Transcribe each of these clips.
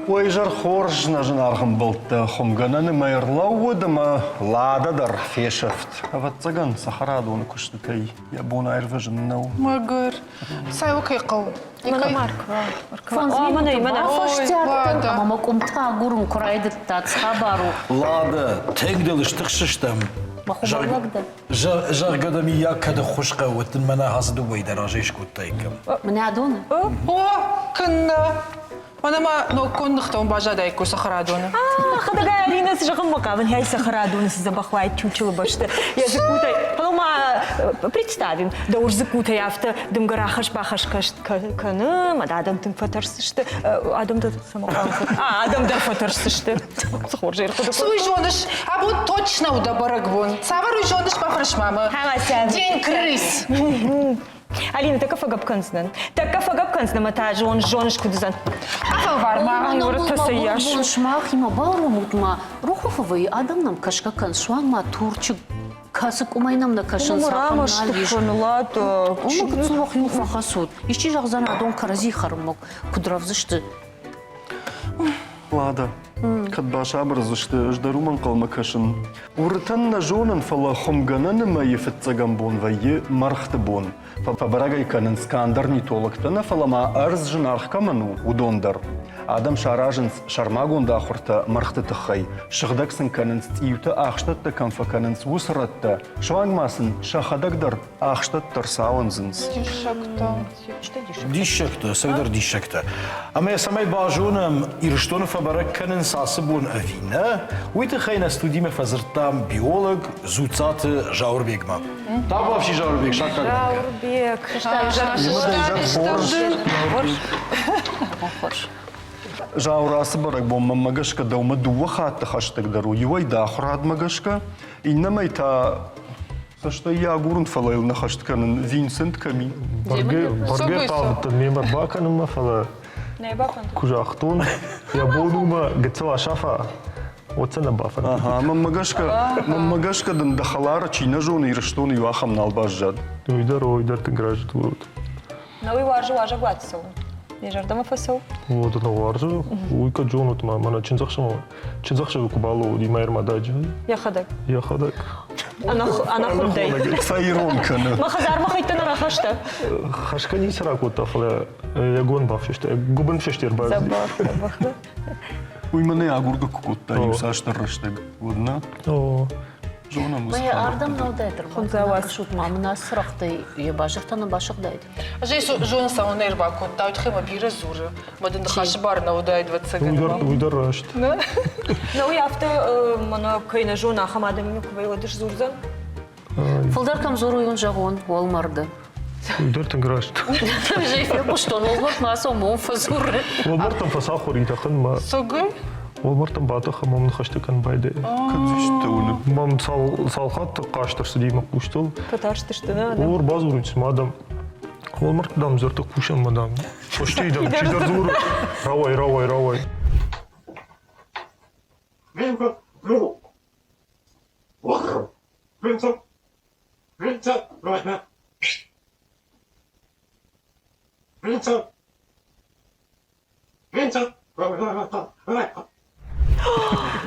ويجر خورج نجنارهم بلت خمجنا ميرلو ودما لادا در فيشفت أفتزجن صحراء دون كشتكي يبون عرفجن نو ماجر سايوكي قو Mana Marko. Mana Фаштяттен, ама кумта гурун курайды тацхабару. Лада, тегдел штыкшыштам. Махубалакда. Жаргадами якада хушка ваттен мана хасду вайда ражеш куттайкам. Мне адона. О, كنا وانا ما نو كون نختم باجادايكو سخرادونا خدقا Алина сжигам макаван, я и сахарадуна се забахвает чучело башты. Я закутай, полома представим, да уж закутай авто, дым гарахаш бахаш каны, адам тым фатарсышты, адам да самокал. Адам да фатарсышты. Схожер ходок. Суй жоныш, а вот точно уда барагбон. Савару жоныш пахраш мама. День крыс. Алина, така фагапканснан. Така фагапканснан, мата жонш кудзан. Афа варма. Шмах има бару мутма. Руховый адам нам кашка каншуан ма турчик. Касык умайнам на кашан сахам налиш. Умак цулах юфа хасуд. Ищи жахзан адон карази хармок. Кудравзышты. لادا كد باش عبرزشت اجدرو من قلم كشن ورتن جونن فلا خمجنن ما يفتزجن بون وي مرخت بون فبرجع كان اسكندرني تولكتنا فلا ما ارز جنارخ كمنو ودوندر آدم شاراجن شرماغون داخرت مرخت تخي شغدكسن كانن تيوتا اخشتت كان فكانن وسرت شوان ماسن شخدك در اخشتت ترساونزنس ديشكتا سيدر ديشكتا اما يا سماي باجونم يرشتون فبرك كانن ساسبون افينا ويتخينا ستوديما فزرتام بيولوج زوتات جاوربيغما طابا في جاوربيغ شكرا Жаурбек. جاوراسي برك بوم مغشكا دوما دوخات تخشتك درو يوي داخراد مغشكا انما يتا Что я гурн фалайл нахашт канен Винсент Камин. Барге талт немер бакан ма фала. Не бакан. Кужахтун. Я буду ма гцела шафа. Оцена бафа. Ага, мамагашка дан дахалара чина жон ирштон юахам налбажжад. Уйдар ты гражд вот. Новый важа глатсов. Не жардама фасов. Вот это варжу. Уйка джон вот мана чинзахшава кубалу ди майр мададжи. Я хадак. Она худей. Файрон кана. Ма хазар ма хайтана рахашта. Хашка не срак вот тафла. Я гон бафшта. Губен фештер баз. Забах. Уй мене агурга кукутта юсаштар раштаг. Водна. О. Жона мус. Мая ардам наудайтер. Кашут мамна срахты ебашыктана башыктайды. Жейсу жон саунер баку, таут хема бира зуры. Мадын хашбар наудай 20 Уйдар рашт. Ну я авто мана кайна жона хамадам мюк вайладыш зурзан. Фылдаркам зору юн жагон волмарды. Уйдар ты гражд. Жейфе пуштон волмарт маса мон фазуры. Волмартам фасахури тахан ма. Согы? Волмартам батаха мамны хаштакан байды. Кадзиштауны. Мам салхат каштырсы дейма пуштал. Паташты что надо. Олар базурыч мадам. Волмартам зерта кушан мадам. Поштейдам чидар зуру. Равай.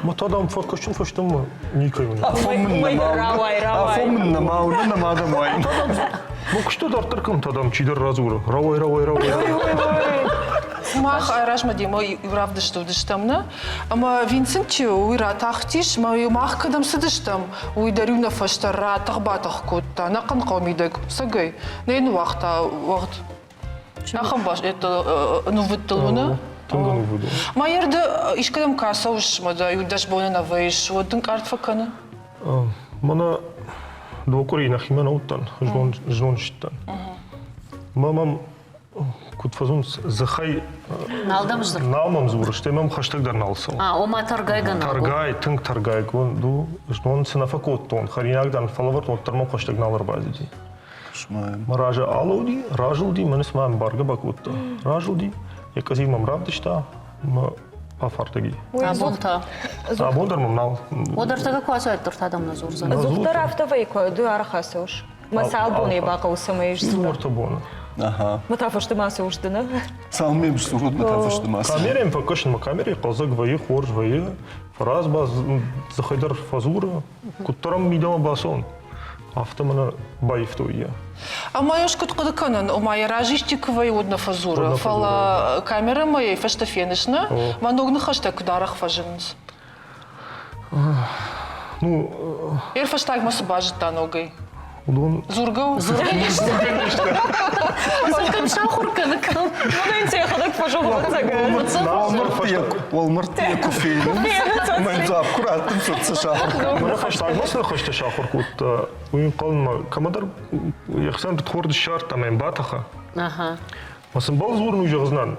Матадам фоткашчун фоштам никай уна. Равай. Афом намауна намадам вайн. Мокшто дартыркам тадам чидар разура. Равай. Мах айрашма димо юравды что дыштамна. Ама Винсент уйра тахтиш, ма мах кадам сыдыштам. Уйдарюна фаштара тахбатах кутта. Накан қомидек. Сагай. Нейн вақт. Нахам баш это ну выттылуна. Тынгану буду. Ма ерді ишкадам каса ушмада юдаш боны на вейш. Водын карт факана. Мана двокори нахима наутан. Жнон шиттан. Мамам кут фазун захай Налдам ждыр. налмам зур, что мам хаштагдар налсал. Ома таргайган. Тынг таргай, ду жнон сынафа коттон. Харинагдан фалавар оттармам хаштаг налар базиди. Маража алуди, ражулди, манис мам барга бакутта. Ражулди, якази мам равдишта, ма афартаги. Абонта. Абондар мам нал. Одартага квасу айттыр тадамна зурзан. Зухтар автовейко ду арахасош. Масал боны бака усамаеш зур. Зурта бона. Ага. Матафашты масы уждыны. Салмем сурут матафашты маса. Камерем покошен камере казак вайы хорж вайы фраз баз захайдар фазура куттарам мидама басон. Автомана байфтуя. А моя шкот кадыканан, у моя ражистиковая одна фазура. Одна Фала камера моя фештафенишна, маногны хаштаг дарах фажинс. Ну, Фаштаг масы бажита ногой. удон Зургау? Закам шахурка на кал. Мынанция ходак пожалуйста. Walmart кофейн. Мен за аккуратно соцсаша. мана хаштаг масла хашта шахур кут уин қалма камадар яхсан тхорд шарт тамен батаха. Ага. Масын бал зурну жагзнан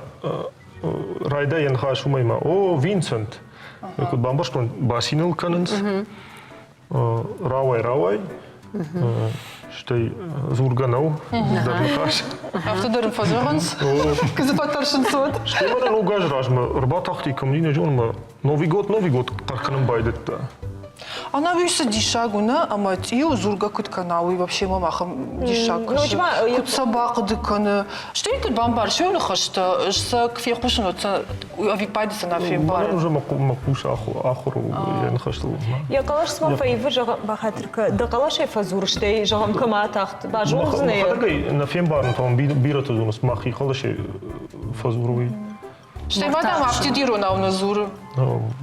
райда ян хашумайма о Винсент кут бамбашкон басинил каненс равай штай зурганау дарнахаш Автодорын фазуранс. Казапатаршин сот. штай мана ну гажражма рбатахти камлина жонма Новый год карканым байдетта. Она вюса дишагуна, а матью зурга кут канау и вообще мамахам дишаг. Ну, чма, Кут собака дыканы. Что и кут бамбар, что он хашта, что кфехушин, авипадиса на Мана фембар. уже макуш ахуру ян хаштал. Я калаш сма фаивы жага бахатрка. Да калаш фазур штай жагам каматахт. Бажулзны. Хадагай на фембарн там бирата зунус махи халаши фазуруи. Что и мадам автидиру на уназуру.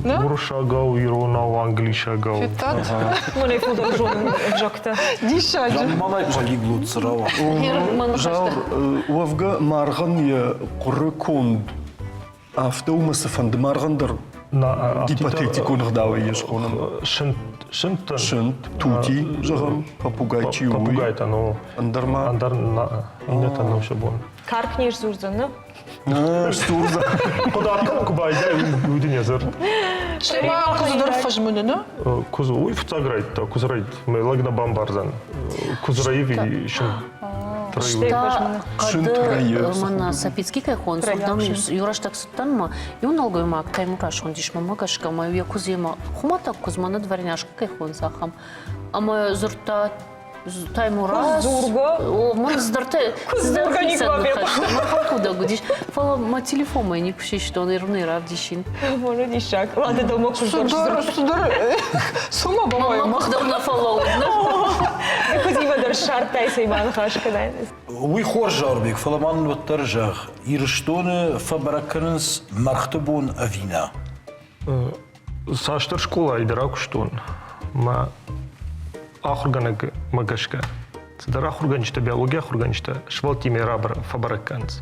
Буршагау иронау англишагау. Фитат. Мане фудак жон жакта. Дишаг. Малай полиглот срава. Жаур уавга марган я курыконд. Автоумасы фанд маргандар На гипотетику нагдава ешхоным. Шинт Шынт, тути, жагам, попугайчи уй. Попугайта, но Андарма. андар на инета на шабон. Каркнеш зурзаны. Штурза. Куда атам кубайда уйдин язар. Что и ма кузудар фажмунына? Кузу уй фцаграйт, та кузрайт. Мы лагна бамбарзан. Кузраеви шин. Шта Шынт кады райы. мана сапицки кайхон сурдам юраштак суттанма юн алгойма таймураш хондишма магашка ма якузема хумата кузмана дворняшка кайхон сахам ама зурта таймураш Зурга. о ман здарте Зурга не квапе. куда гудиш фала ма телефон май не пиши что он ирны равдишин Мане дишак. Ладно, дома куздар. Судар. Сума бабай. махдам на фоллоу Кузима дар шартай сейман хашка дайнес. Уй хор жаурбек, фаламан ваттаржах. Ирштоны фабраканс махтабун авина. Саштар школа айдарак штон. Ма ахурганаг магашка. Дар ахурганчта биология ахурганчта швалтиме рабр фабраканс.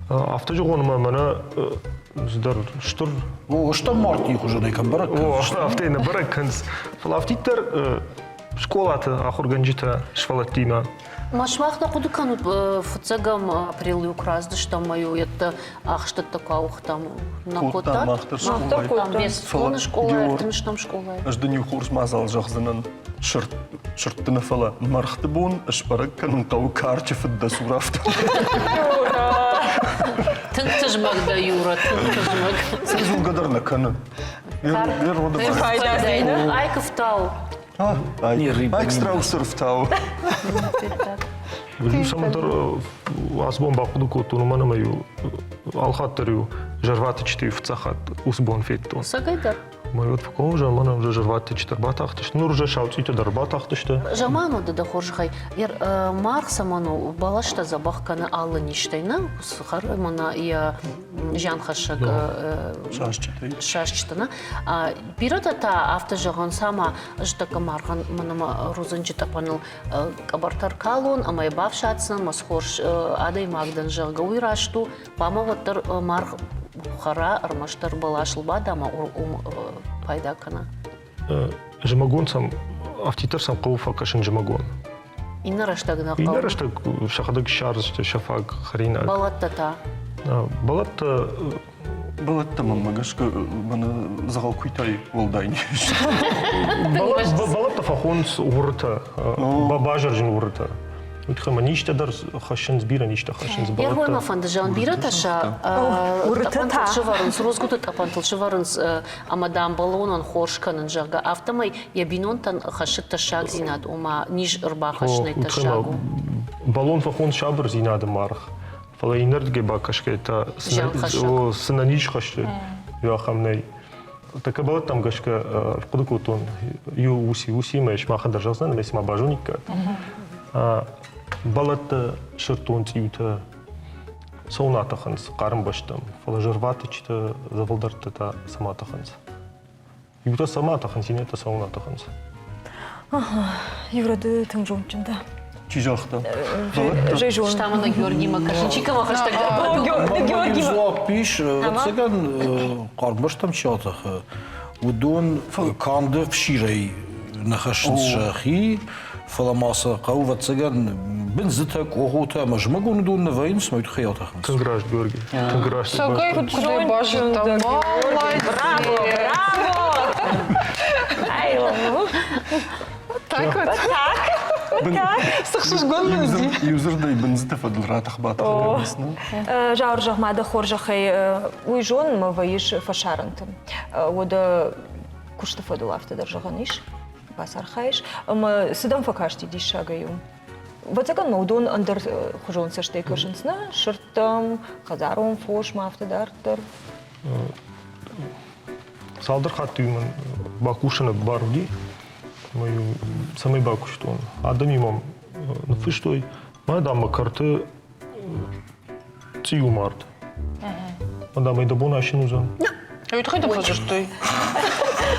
Автожогоныма мана здар штур О, что марти уже на камбарак? О, автейна бараканс. Фалафтитер школата ахурганчта швалтима. Машмахна кудуканут в цагам апрел украсды что мою это ах что такое там на Кот там кота ахтар школай. там без фона школа Юр. эртмиштам школа Аждани хурс мазал жахзанан. Шырттыны фала мархтыбун, ашпарак канун кау карчы фыдда сурафта. тынтыжмак да юра тынтыжмак Сразу гадарна каны. Вер вода бар. айков тау Не, рыба, не Айкстраусер в тау. Самадар азбон бақуду котуну мана маю алхаттарю жарватычты в цахат усбон феттон. сагайдар Мой вот факом же мана уже жарватычтар батахтышты. Ну уже шаутите дар батахтышты. жаману да хоржхай ер марх саману балашта забахканы аллы ништайна сухар мана я жан хашак шашчтана пиротата автожагон сама жтака мархан манама розанчита панел кабартар калон амай бавшатсна масхорш адай магдан жага уйрашту памаваттар марх хара армаштар балашлба дама пайда кана Жемагон сам автитар сам кауфа кашин жемагон. инна раштагна И нарешта шахадак шарз шафак харина. балаттата Балатта Была там магашка, мана загал куйтай волдайни. балатта фахонс урта. Бабажар жин урта. Утхама ништа дар хашин збира ништа хашин Я збалатта. говорю, фанда жан бираташа, апантал шеварунс, розгутат апантал шеварунс, амадам балонан хоршканан жага автомай, я бинонтан хашит ташаг зинат, ума ниж рбахашный ташагу. балон фахон шабр зинады марх. Фала инердге бакашке та сынанич хашты. Я хамней. Так балат там гашка кудукутун ю уси мэш махандар жаздан мес ма бажуника. Балат шыртун тиюта соунатаханс қарым баштам. Фала жырватычты завалдартты та саматаханс. Юта саматаханс, инета соунатаханс. Юрады тың жончында. Чижахта. Жай жон. Штамана Георгий Макашинчика махаштаг. Георгий. Зуак пиш, цыган карбаш там чатах. Удон канды в ширей нахашин шахи. Фаламаса қаува цыган бензитак охота мажмагун дон навайн смойт хаятах. Конграш, Георгий. Конграш. Сагай куди бажата. Молодець. Браво! Ай, Так от. Сахшиш гонлузи. Юзердай бензитов адылратах батах. жаур жағмады хор жақай уй жон ма вайыш фашарантым. Ода кушты фаду автодар жағаныш, басар хайш. Ама сыдам факашти диш шагаю. Вацаган маудон андыр хужон саштай кашынсна, шырттам, қазаром фош ма автодартыр. Салдар хаттыймын бакушаны баруди. Мою самый бакуштон. Адам имам нафыштой. Моя дама карты цию март. Адам и дабона ашин узан. Өйтхай да бажыртой.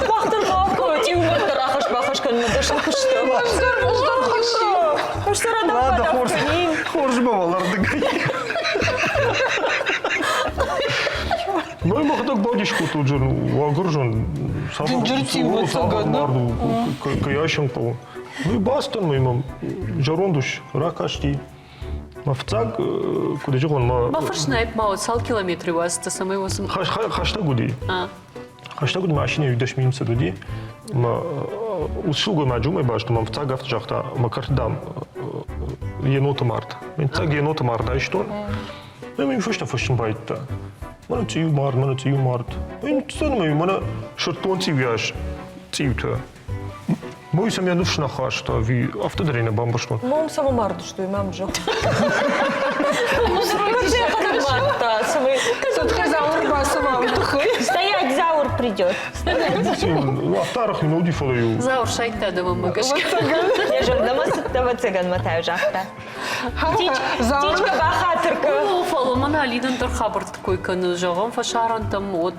Бақтыр бақы, тиуматтыр ақыш бақыш көнмеді шылқышты. Қоштар адам Ладно, бадап хорж баваларды гай. Ну и махтак бадишку тут же, вагржен. Марду, каяшен пол. Ну и бастан мы имам жарондуш ракашти. Мафцаг куда же он ма. Мафаршнайп маут сал километры вас та самый восемь. Хашта гуди. Хашта гуди машине юдаш минимса дуди. Ма усшуга маджумай башта мафцаг автожахта макардам енота март. Мафцаг енота март да что? Ну мы фушта фушин байта. Мана цию март. Ин ценмей мана шартон цивяш цивта. Мой сам я душна хашта ви автодрейна бамбаштон. Мом само марду, что имам жо. Стоять, заур придет. Автарах не наудифалаю. Заур шайтта дома магашка. Я жордама сыттава цыган матаю жақта. Птичка бахатырка. Фало мана алидан тор хабар такой каны жағам фашарантам от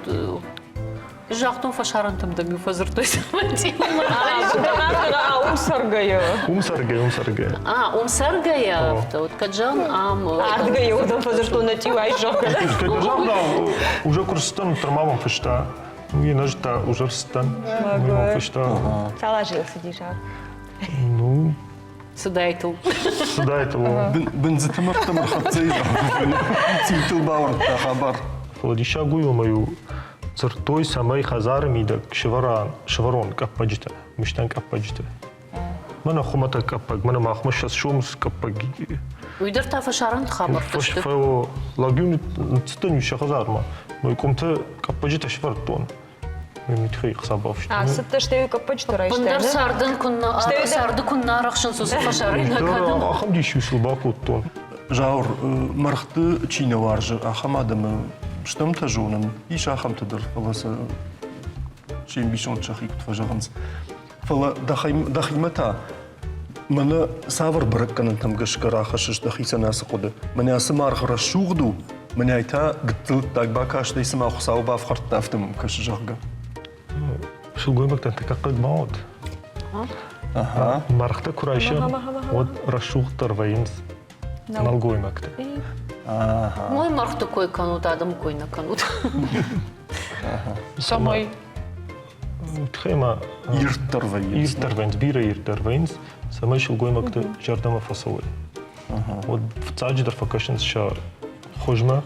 жақтон фашарантам да ми фазыртой самантим. Умсаргаю. Умсарге. Умсаргая авто. Вот каджан Ардгаю, одан фазыртон атию ай жоқы. Кайдажам да уже курстан тормамам фышта. Ну и нажта уже стан. Мы фышта. Салажился дижак. Ну, Сыдайтыл. сюда этого. Бензитамар хатцей. Цивтил баур та хабар. Владиша гую мою цертой самай хазар мидак шеварон каппаджита. Миштан каппаджита. Мана хумата каппаг, мана махмаш сейчас шумс каппаг. Уйдыр та фашарант хабар Фаш тышты. фао лагюн цитаню шахазар ма. Мой комта каппаджита шевартон. Мы митхей хсабавш. Сытты штею каппачты райшты. Пандар сарды күнна арақшын сосы фашарына кадым. Ахам дишюсил бакуттон. Жаур мархты чина варжы ахамадамы штамта жонын. Иш ахамтыдыр. Фаласы шем бишон шахик тважаганс. Фала дахимата. Мана савр бракканын там гашкарахашыш дахисанасы қоды. Мана асы мархыра шуғду. Мана айта гыттыл так бакашты исыма хусау бафхарттафтым кашы жағга. Шулгоймактан такаққа маот. Мархта курайша вот расшухтар вайнс налгоймакта. Мой марх такой канут, адам кой на канут. Самай. Тхема Ирттар вайнс. бира иртар вайнс. Самай шулгоймакта жардама фасовой. Вот в цаджидar факашинс ша хожма.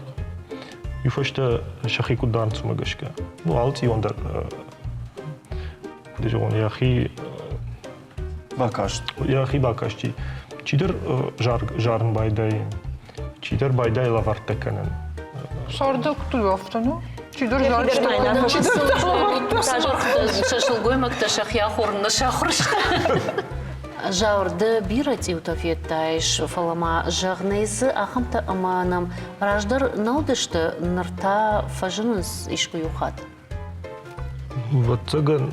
Юфашта шахику данцу магашка. Ну алти ондар. Куда же он яхи Бакашт. яхи бакашти. Чидер жарн байдай. Чидер байдай лавартаканан. Сарда күтіл автону. Чидор Чидор жарчты. майна. Шашылгой макта шахя хорында шахырышты. Жаурды бирать и утафеттайш фалама жагнейзы ахамта аманам раждар наудышты нырта фажыныз ишку юхат. Вот цаган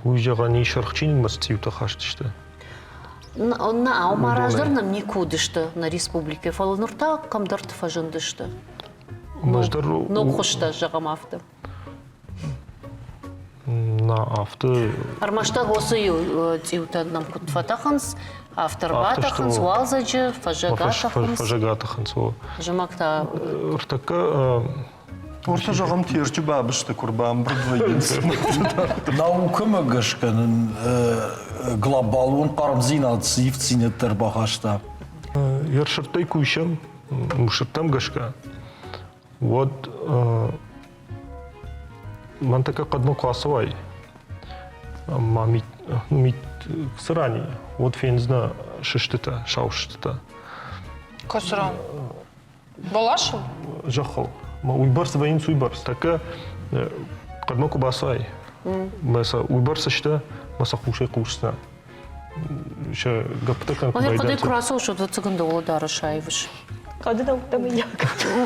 уйжаган ишархчинг мастиута хаштышты. На аума раждар нам никудышты на республике фала нырта камдарт фажындышты. Маждар Но хошта жагамафты. на авто. Армашта госую тиута нам кутфатаханс, авторбатаханс, уалзаджи, фажагатаханс. Фажагатаханс. Жамакта. Ортака Орта жағам терчі бабышты құрбам бірдвайынсы. Наука мыгышкан глобалун қарымзинат сивцинеттер бағашта. Яршыртай күйшем, мушыртам гашка. Вот man така қадмо класовай. Мит срани. Вот фензна шыштыта, шауштыта. Косран. Балашыл? Жахал. Ма уйбарс вайнс уйбарс. Така қадмо кубасай. Маса уйбарс ашта, маса хушай кушсна. Ша гаптакан Он кубайдан. я красил, что тут цыганда удара шайвыш. Кады да там я.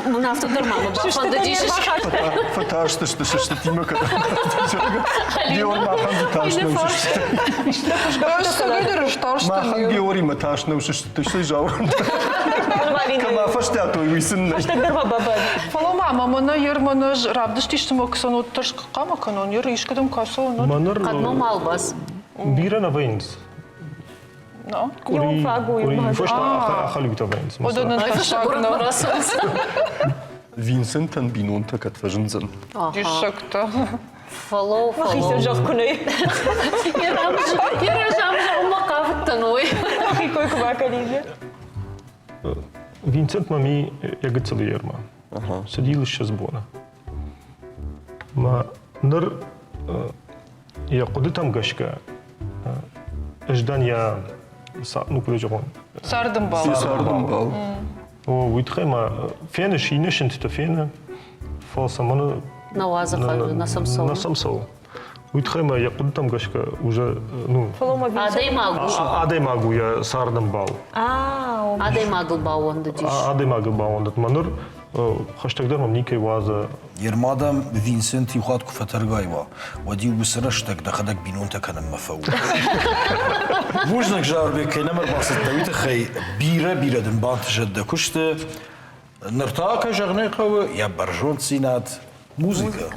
На автодермама бафанда дишиш. Фаташты, что тима когда. Георг Махан ташны ушишты. Махан Георги маташны ушишты. Что жаур. Кама фаштату уйсын. Аштагдарма баба. Фалама, мамана ермана рабдышты, что моксан оттаршка камакан, он ер ишкадам касо. Манар Кадмо малбас. бира на вайнс. No? Jong fagu, jong Först ахалута вайнс. Och då den Vincent en binonta katvajnzen. Дишакта. Фоллоу, Махи се фоллоу. жах кунай. Я ражам макавта ной. Махи кой кубакализе. Винсент мами ягацалы ерма. Садилище збона. Ма нар я куды там гашка. Ждан я ну куды жогон. Сардым бал. Сардым бал. О уйтхайма фене шине шинте фене. Фалсаманы На вазах, на самсол. на самсол. Уйтхайма я куды там гашка уже ну Фалома бин. Адай магу. адай магу я сардым бал. Адай магл бауонда диш. Адай магу баундат маныр хаштагдар мам никай ваза. Ермадам Винсент юхат куфатаргайва. Вадиу бисраштак дахадак бинунта канам мафау. Мужнак жарбек кайнамар басыт тавита хай бира дын бантыжадда кушты. Ныртака жагнайқавы я баржон цинат музыка.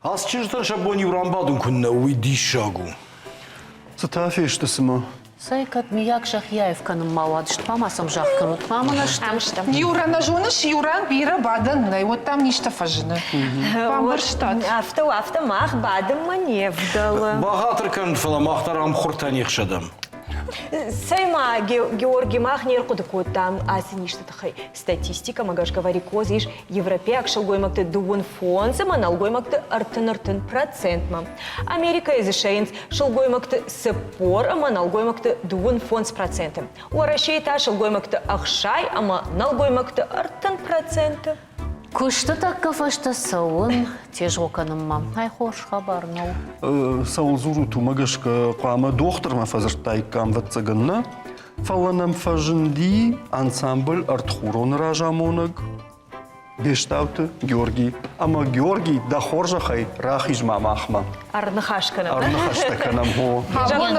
از چیزتون شبونی وران بادون کنه وی دیشاگو Цитафиш ты сама. Сайкат мияк шахяев каным мауад, что памасам жах канут, мамана что? Юра на жонаш, Юран бира бадан, вот там ничто фажина. Памбарштадт. Авто мах бадым маневдал. باهاتر کن فلامخترم خورتنی خشدم Сайма Георгий Махнер кудыкутам асыништы тахай статистика магаш говори козиш Европеяк шалгоймакты дуун фонсы маналгоймакты артын процентма. Америка изышайынс шалгоймакты сыпор ама налгоймакты дуун фонс проценты. У России та шалгоймакты ахшай ама налгоймакты артын проценты. Кушты так кафашта сауын, теж оканым мам. Ай хош хабар, ну. Саулзуру тумагашка қама доктор ма фазыртайкам ватсаганна. Фаланам фажынди ансамбль артхурон ражамонаг. Бештауты Георгий. Ама Георгий да хоржахай рахиж мамахма. Арнахашкана. Арнахаштаканам хо. Абон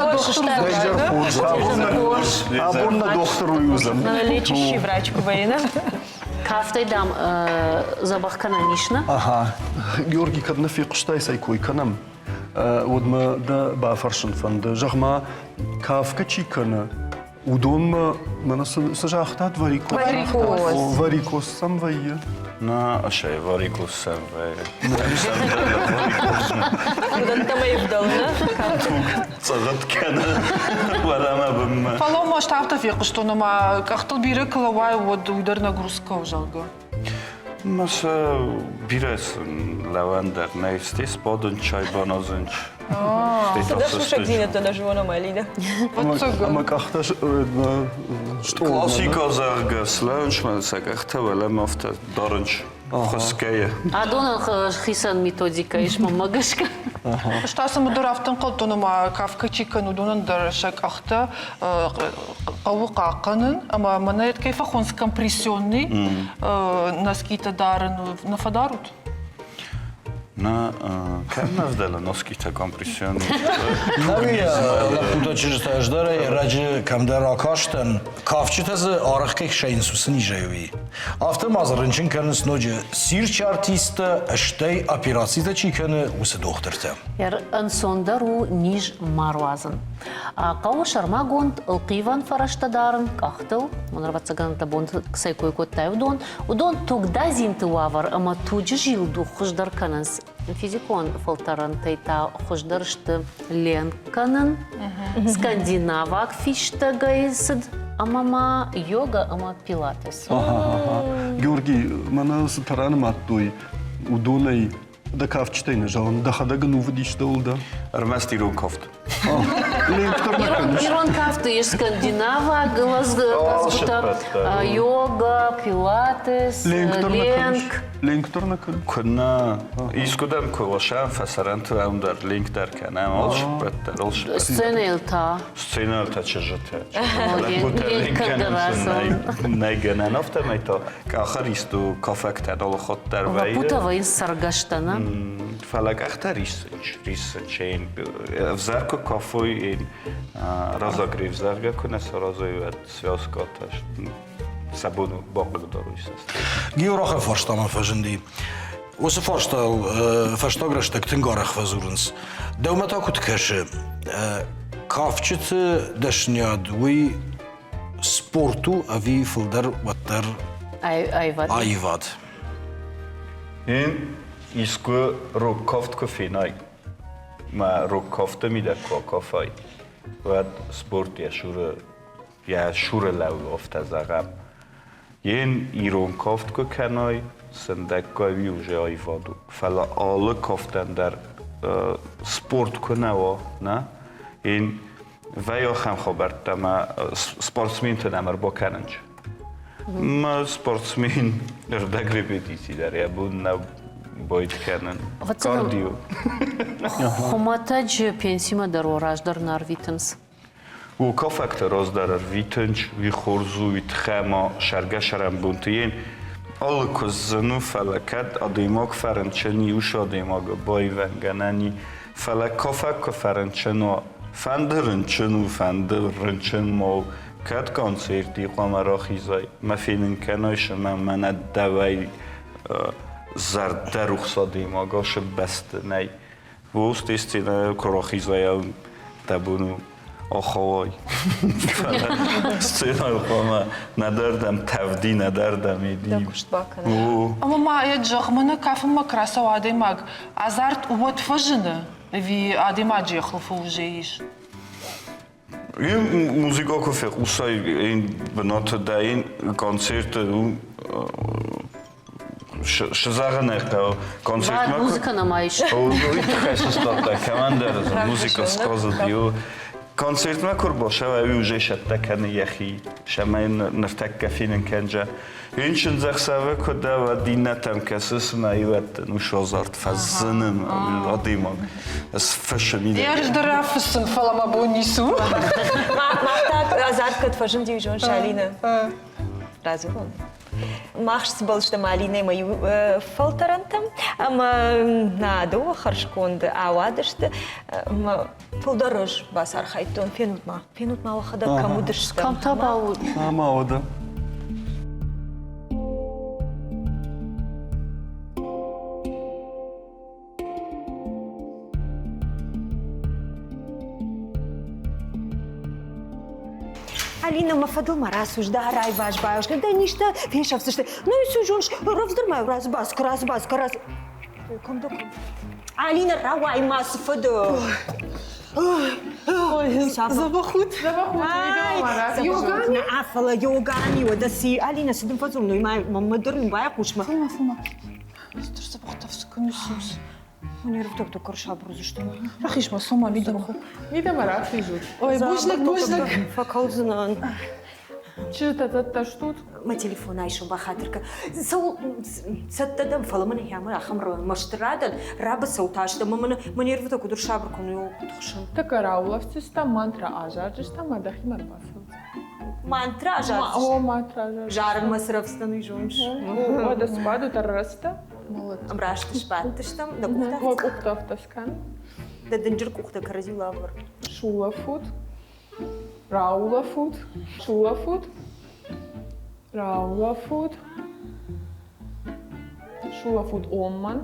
Абон на доктору юзам. Лечащий врач Кубаина. Кафтай дам забах кананишна. Ага. Георгий кадна фи куштай сайкой канам. Удма да бафаршын фанды. Жахма кафка чикана. Удонма мана сажахтат варикоз. Варикоз сам вайе. Na, așa e, varicul sănve. Удан тамаевдал, да? Țăgăt kenă, варама бымма. Палома штафта фиқ, что нама кахтал бира калавай вот удар нагрузка ужалга. Masa bires lavandar, ne stis podun čaj bonozunč. Тогда слушай, где это даже вона малида. Ама кахташ что? Klassika zerge slunch, man sag echt wel mafta dorunch. Хоскея. Адона хисан методика иш мамагашка. Что сам дурафтан qalto нама кафка чикану дунан даршак ахта qawqaqanan, ama manayet كيف خونس компрессионный наскита дарен на фадарут. Na, kan nazdela noskita kompresiyon. نوی لپودا چیزتا اجداره راجع کم در آکاشتن کافچی تازه آرخ که شاین سوسنی جایوی. آفته مازرنچن کنس نوجه سیر چارتیست اشتای اپیراسی تا چی کنه وس دخترته. Яр ансондару ниж маруазан. Кау шармагонд алкиван фараштадарн кахтал, монарвацаган табон ксайкой коттай удон тогда зинтуавар, ама туджи жилду хуждар канас. Физикон фалтаран тайта хуждаршты ленканан, скандинавак фиштагайсд, амама йога, ама пилатес. Георгий, мана сатаран маттуй удонай да кавчтай нажалам, да хадага ну водиш да улда. Armesti rukoft. Ирон кафты еш скандинава, глазгута, йога, пилатес, ленк. Линктор на кан. Kunna iskudam kulashan fasarant under link der kanam olsh better olsh. Сценелта. Scena ta çajete. Ген кадрасан. Negenen after me to kakharistu kafekter ol khot der vay. Путава ин саргаштана. Falak akhtar rischain vzarko kafoy in razagriv zarga kuna sarazoyat svyaskatash. Sabunu благодарю σας. Георгий форштама фаженди. Осе форштал фаштограшtak тингарах фазурнс. Девмата куткеше. Кафчите дашнядуи спорту ави филдар ваттар Айват. айват. In isku rukoft kofinai. Ma rukofte mi der kofai. Vad sport ja shure lau oft azagam. Jen iron koft ko kanoi sendek ko vi уже айваду. Fala alle koften der sport konawa, na? In wij gaan geberd maar sportsmen te nemen bokanenj. Maar sportsmen er de repetitie daar ja bun na boit kennen. Cardio. Хоматадж пенсима дарораж дар нарвитенс. U kofekte rozdarar vitunç, vi xorzu, vi txema, şergeşerem buntiyen. Alle kozzanu feleket adimag ferencseni, us adimag bajvengeneni. Felek kofek ferencsenu, fenderöncsenu, mau. Ket koncerti, kamera xizay. Mefinin kenajse, menet devej زرد رخصادی ما گاش بست نی وست استینا کراخیزای تبونو آخوای استینا خواهم ندردم تفدی ندردم ایدی Кушт бакана. Ама ма джахмана кафма красава адемаг. Азарт вот фажина. Ви адема джехл фужеиш. این موزیکا که فقوسای این بنات دا این کنسرت اون شزاغنه که کنسرت Var ما muzika namayış. اوی تخصص داده کمان داره موزیکا سکازه دیو کنسرت ما کر باشه و اوی شده کنه یخی شما این نفتک کفین کنجا این چند زخصه کده و دینتم کسیس ما ایوت نوشازارت فزنم آدیمان از فش میده Я ж дарафсын фалама бонису. Махтак азарткат фажим дивижон шалина. Разве он? Махс был что малине мою фолтерантам, ама надо харшконд авадышты, полдорож басар хайтон фенут мало хода кому дышты. Kam tabağı. Ama o da. Алина мафадыл марасуш да рай ваш баюш, да ништа вешавсы что. Ну и сюжонш раздырмаю разбаска раз. Ком да ком. Алина равай мас фадо. Забахут. Йогани. Афала йогани вот да си Алина сидим фазум, ну и мама дурн бая кушма. Фума. Что забахтавсы конусус. Он ервток то корша брузу что. Рахишма сома видимо. Видимо, рад вижу. Ой, бужлык. Факалзынан. Что-то что? ما تليفون عايشون بخاطرك سو ستدم فلمن هي ما خمر مشتراد راب صوتاش دم من يرفض كدر شابر كونو تخشن Такарауловцис там мантра ажаржиш там адахимар басыл. مانترا جار О, мантра ажаржиш. جار مصرف ستني جونش О, да спаду тарраста. امراشتش بانتش там да Вот кухта уктафтаскан. да динжер кухта карази лавр Шулафут. Раулафут. Шулафут. Раулафут. Шулафут омман.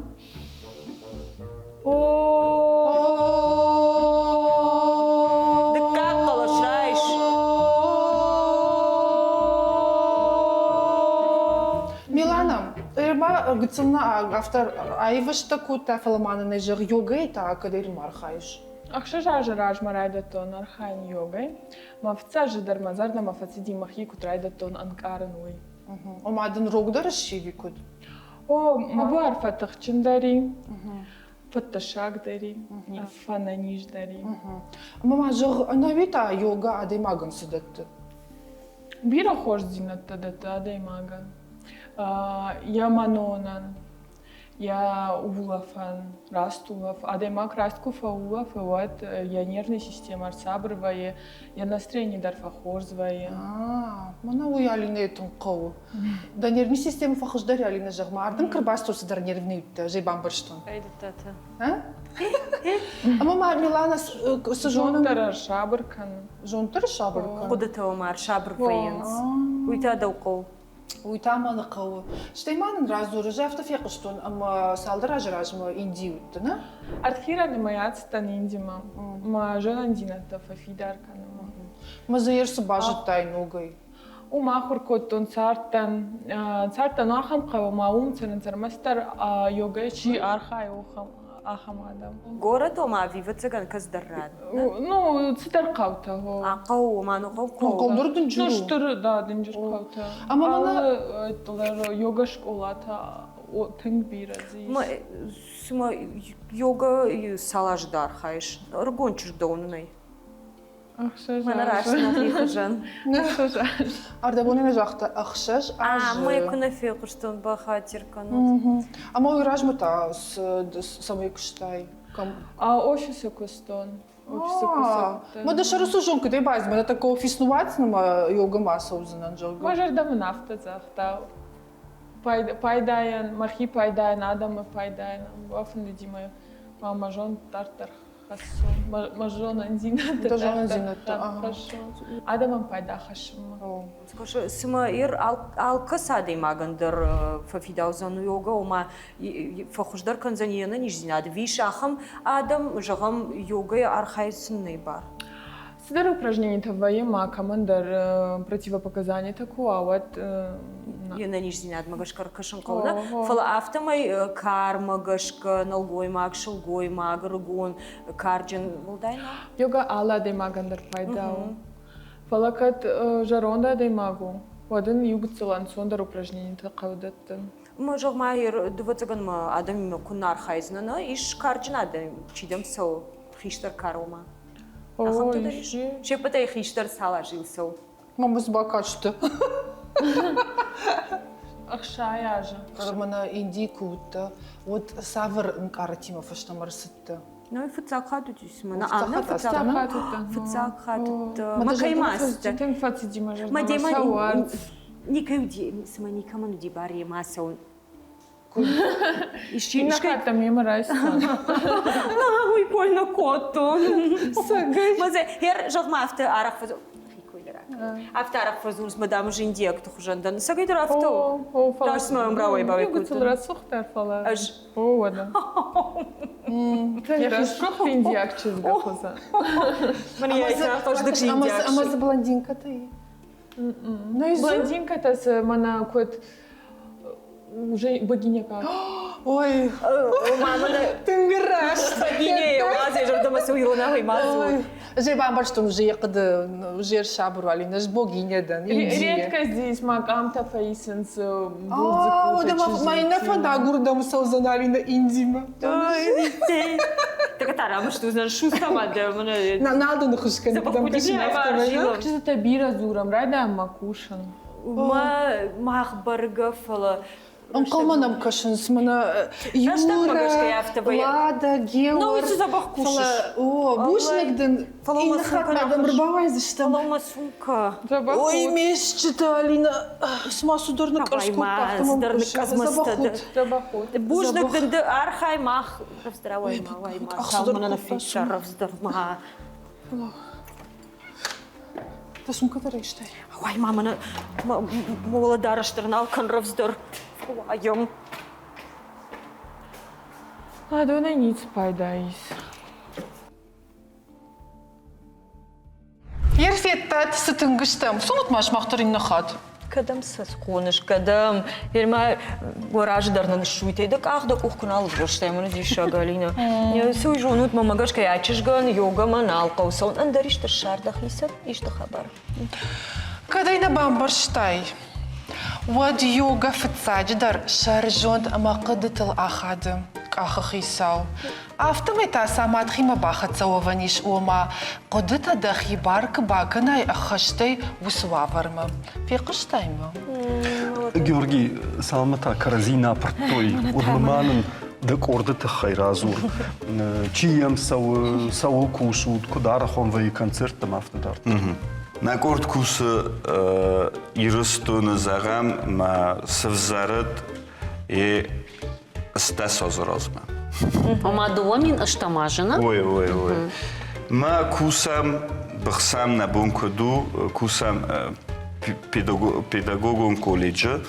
да как колошайш Милана, ерма гцымна автор айвышта кута фаламаны нежер йога eta кадер мархайш. Ахша жажараж марайдатон архайн йогай. Мафца жидармазарда мафациди махи кутрайдатон анкарнуй. Омадын рогдар шивикуд. О, мабар фатахчиндари. Фаташак дари. Фананиш дари. Мама жог анавита йога адемагын сидетти. Бира хош зинатта дата адаймаган. Яманонан. Я улафан, растулаф, адемак расткуфа улаф, вот я нервная система арсабрывая, я настроение дарфахорзвая. Мана уй алина этун қау. Да нервный система фахождари алина жагма. Ардын кырбастурсы дар нервный үтті, жайбан бірштун. Мама Милана с жоным... Жонтара шабыркан. Жонтар шабыркан. قدته ومار شابر فينس ويتا دوقو Уйтаманы қау. Штейманын разуры жафты феқыштун, ама салдыр ажыражмы инди үтті, на? Артхира не маяцтан индима. Ма жонан дината фафидаркан. Мазаерсы бажыттай ногай. Умахур коттон цартан ахам қава маум царан цармастар йогачи архай ахам адам. город ома вива цыган каздаррад Ну, цитар қаута. ақау ману қау Қолдырдың Ну, жүру. штыр, да, динжир қаута. Ама мана- Алы йога школата тынг биразис. сма йога салаждар хайш ргончиш доунай Ахша мана рашна фихжан Ардабонина жақты ақшаш, мы куна фихштон бахатиркан Ама уйражмы та самой кыштай. Офисы кустон. Офисы кустон. Ма да шарысу жонка дей байз, мана така офиснувацнама йога маса узынан жолга. Можеш да нафта захта. Пайдаян, мархи пайдаян, адамы пайдаян. Вафын дедимай, мама жон тартар. Хорошо. Мажона Зината. Мажона Зината, ага. Хорошо. Адамам пайда хашма. Скажи, сма ир алкасадей магандер фафидаузану йога, ума фахуждар канзанияна нижзинад. Вишахам адам жагам йога архайсынный бар. Сидер упражнение твои ма командир противопоказания такого, а вот... Яна нижзинад магашкар кашан колна. Фала автомай кар магашка налгой маг шалгой маг ргун карджин волдайна. Йога алла дей магандир пайдау. Фалакат жаронда дей магу. Один юг целан сондар упражнение такавдатты. Мы жагма ир двадцаган ма адам кунар хайзнана иш карджин адам чидам сау хиштар карома. Ахам ты даришь? Чепатай хиштар сала жил сау. Мама збакачты. Ахшая же. Мана индикута. Вот савр нкаратима фаштамарсытты. Ну и фуцак хатутис мана. Фуцак хатут. Макаймас. Тем фаци мажа. Мадема никаюди сма никаману дибари масау. Ишчи там мимо райса. Ой, больно коту. Мазе хер жагма авто арах фазу. Автарах фазурс мадам жиндек тухжандан. Сагайдер авто. Даш моем бравой бавай кут. Югу целрат сухтар фала. О, вода. Я хишрух индиак чизга хоза. Мне это тоже так индиак. Ама за блондинка-то и. Блондинка-то с мана кот уже богиня как. Ой, мама, ты мираж. богиня, я лазаю, же дома свою нахуй мазу. Же бамбар, что уже ехали, уже шабруали, наш богиня да. Редко здесь магамта фейсенс О, да майна фанда гурдам саузанали на Индима. Так это рама, что знаешь, шустама, да, На надо на хушка, не подам Что это бира зурам, райда макушан. Махбарга фала. Он колманам кашинс, мана Юра, Лада, Георг. Ну, и запах кушаешь. О, бушникден. И на хатнадам рыбавай за что. Фалома сумка. Ой, месяц-то, Алина, с массу дурно кашку. Бушникден де архай мах. Здравой, малай мах. Салмана на фиша, равздарма. Та сумка-то рейштай. Ой, мама, молодара штернал канравздор. Айом. А да на ниц пайдайс. Ерфеттат сытынгыштам. Сумут маш махтарин нахат. Кадам сасхоныш, кадам. Ерма гораждарнан шуйтейдак, ах да кухкунал вырштайм, он диша галина. Сой жонут мамагашка ячишган, йога манал каусон. Андариштар шардах исат, ишта хабар. Кадайна бамбарштай. Вад йога фцадждар шаржонт амакадытыл ахады. Ахахисау. Автомета самат хима бахацауаваниш ома. Кодыта дахи барк баканай ахаштай усваварма. Фекыштайма. Георгий, салмата каразина партой. Урманын дак ордыта хайразур. Чием сау кушут, кударахон вай концертам автодарт. На корткус ирыстуны загам ма сывзарыт и стас озразма. Ама дуамин аштамажина. Ой. Ма кусам бахсам на бункаду, кусам педагогом колледжа.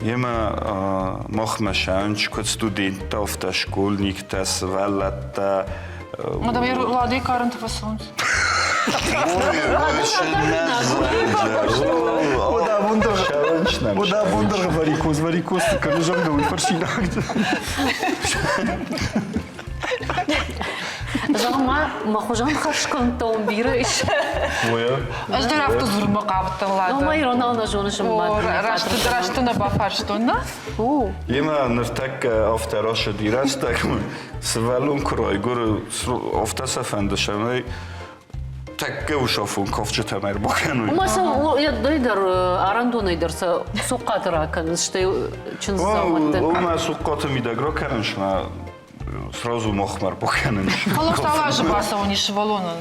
Ема махмашанч, кот студентов та школьниктас валата. Мадам, я ладый карант фасонс. Вода вундер варикоз, канужам да фаршинак. Жама махожан хашкан томбириш. Аждар автозурма кавта лада. Но май ронал жонышым мад. Раштына бафарштона? Ема ныртак автороша дирастак свалун крой гуру автосафандашамай так геушафун ковчета мер бокану. Маса я дойдар арандонайдарса соқатыра кан что чин заматта. Ома суқата мидагро каншна сразу мохмар бокану. Холостала же баса они швалонан.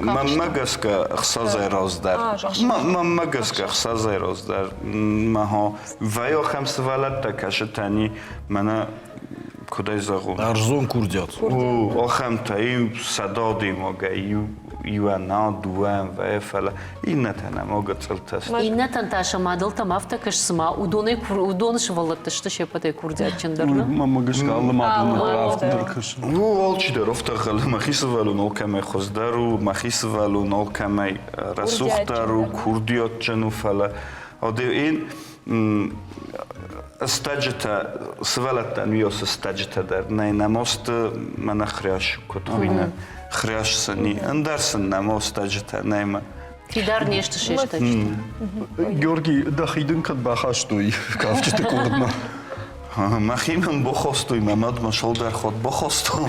Мамагаска хсазай раздар. Мамагаска хсазай раздар. Маха вайо хамсвалат такашатани мана کدای زغون ارزون کوردیات او آخم تایی صدادی مگه یوانا دوام و فلا این نتنه مگه تلتست İnneten taşa madalta mafta kaşsıma udonu şıvalıttı işte şepatay kurdiyatçındırlı. Мама гышка алым адылны рафтдыр кышын. او آلچی در افت خاله مخیس ولو نال کمی خزدارو مخیس ولو نال کمی رسوختارو کردیات جنو فلا آده این استجتا سوالت نیاز استجتا در نه نماست من خریاش کتوینه خریاش سنی اندرسن نماست استجتا نه من Fidar neşti şeşte. Георги, дахидын кад бахаштуй, кавчите курдна. مخیمم بخواستوی ممد مشال در خود بخواستم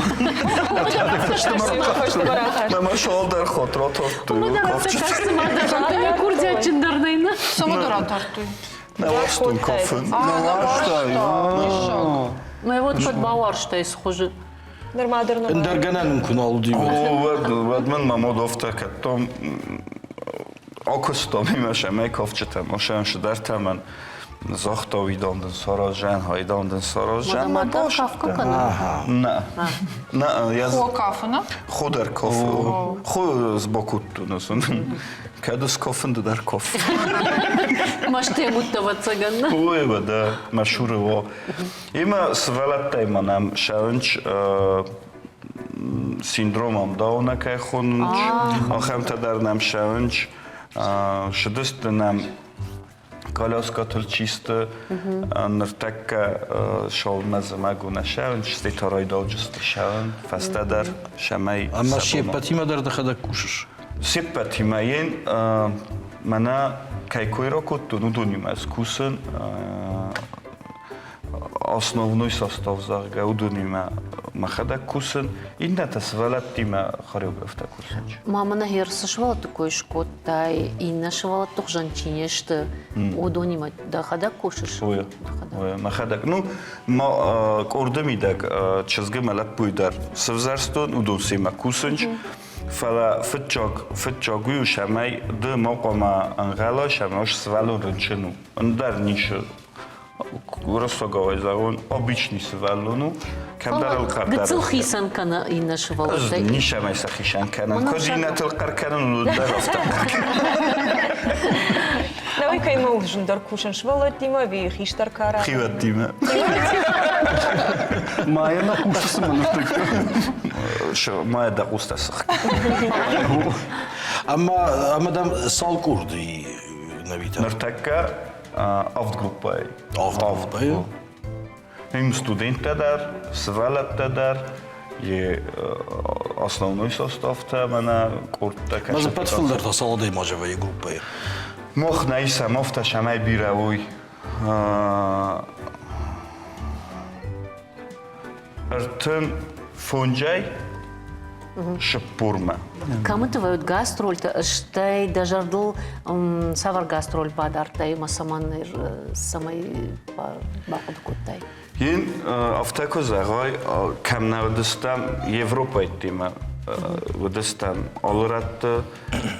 مما شال در خود را تاستوی Kaşsıma da kurdiyatçındırlıyını. Само да ратартуй. نواستوی کافن Мы вот под бауарштай схожи. Нормадерно. اندرگنن ممکن آلو دیگه ود من مما دافته کتم آکستم ایمشه می کافچتم ماشم شدر تمن زاختا ویداندن سارا جن هایداندن سارا جن ما Madalta باشه kafka kanı. نه نه یز О, кафена. خود در کاف خود از باکوتو نسون کدس کافن در کاف Maştaya muttavatsa ganı. اوه بده مشهوره و ایما سوالت تایمانم شاونچ سیندرومم داونه که خوننچ آخرم تا درنم شاونچ شدست نم کالاس کاتل چیست نرتک شال مزمگو نشاونچ ستارای داوجست شاون فسته در شمای اما شیپتی ما در دخده کوشش سیپتی ماین منا کایکوی را کتو ندونیم از کوسن основной состав зарга удунима махада кусен инната свалаттима хореографта кусенч Мамана херсышвала такой шкоттай, инна шывала тух жанчинешты. Удонима да хада кушаш. оя махада ну ма кордамидак чизга малапуйдар савзарстон удонсима кусенч فلا فتشاگوی شمای دو مقام انقلا شماش سوالون رنچنو اندر نیشه ورسوگاوی زاون обычный سوالونو کم در القرد Гыцыл хисан кана инна шывала. نیشه مای سخیشان کنن کدینت القر کنن لود در افتم Давай каймал жундар кушан швала тима ви хиштар кара. خیوت دیمه Мая на кушасы мыныштык. شو ما دقوست سخ اما دم سال کوردی نبیتر نرتکه افت گروپای آفت Им студенты дар, свалатта дар, je основной состав-то мана куртта кашта. مازه پتفل در تا سال دی ماجوی گروپی مخ نایسا مفتا شمای بیروی. ارتن фонжай шапурма. Камытывают гастроль-то, штай дажардыл савар гастроль бадартай, масаманыр самай бақудкуттай. Ин автако загай кам навдыстам Европа иттима. Вдыстам Алратта,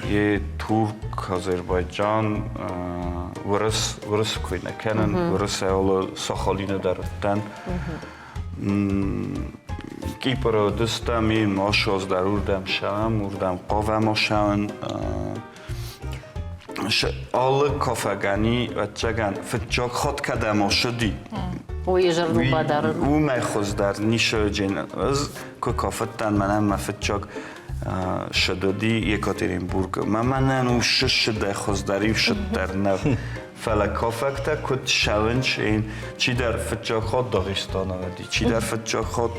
е Турк, Азербайджан, вырыс куйна кенен, вырыс алы Сахалина дарыттан. Кипр дыстам ин машоз дар урдам шавам, урдам қавам ашаван. Алы кафагани вачаган фитчак хат кадам ашуди. Ой, жарду бадар. او میخواست در نیشه جن از که کافتن منم مفتچاک شدادی یکاترینبورگ منم او شش ده خواستاری شد در نو فلا کافکتا کد شونچ این چی در فتچاک خود داغستان آدی چی در فتچاک خود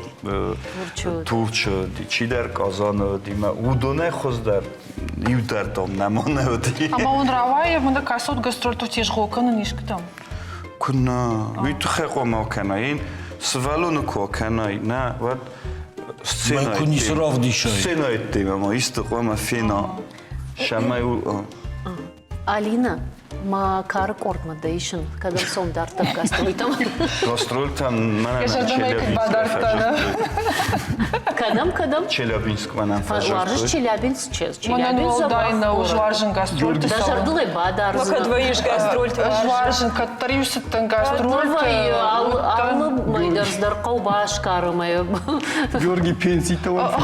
تورچه دی چی در کازان آدی ما او دونه خواست در یو در دام نمانه آدی Ама он равай, мында касот гастрольтов теш гоканы нишктам. كنا ويتخيقوا ما كناين سوالون كو كناي نا ود ما كوني صراف دي شاي سينا يتيما ما يستقوا ما فينا شما Алина, Ма кар coordination, когда сом дарта гастроль там. Гастрольтан мана Я сейчас думаю, как бадарта, Кадам. Челябинск мана Варжиш Челябинск. Манан Волдайна уж важен гастроль. Дажардылай бадар. Мака двоишь гастроль Важен, катаривсыттан гастроль. Давай, аллы майдарздар қаубаш карымай. Георгий пенсий талант.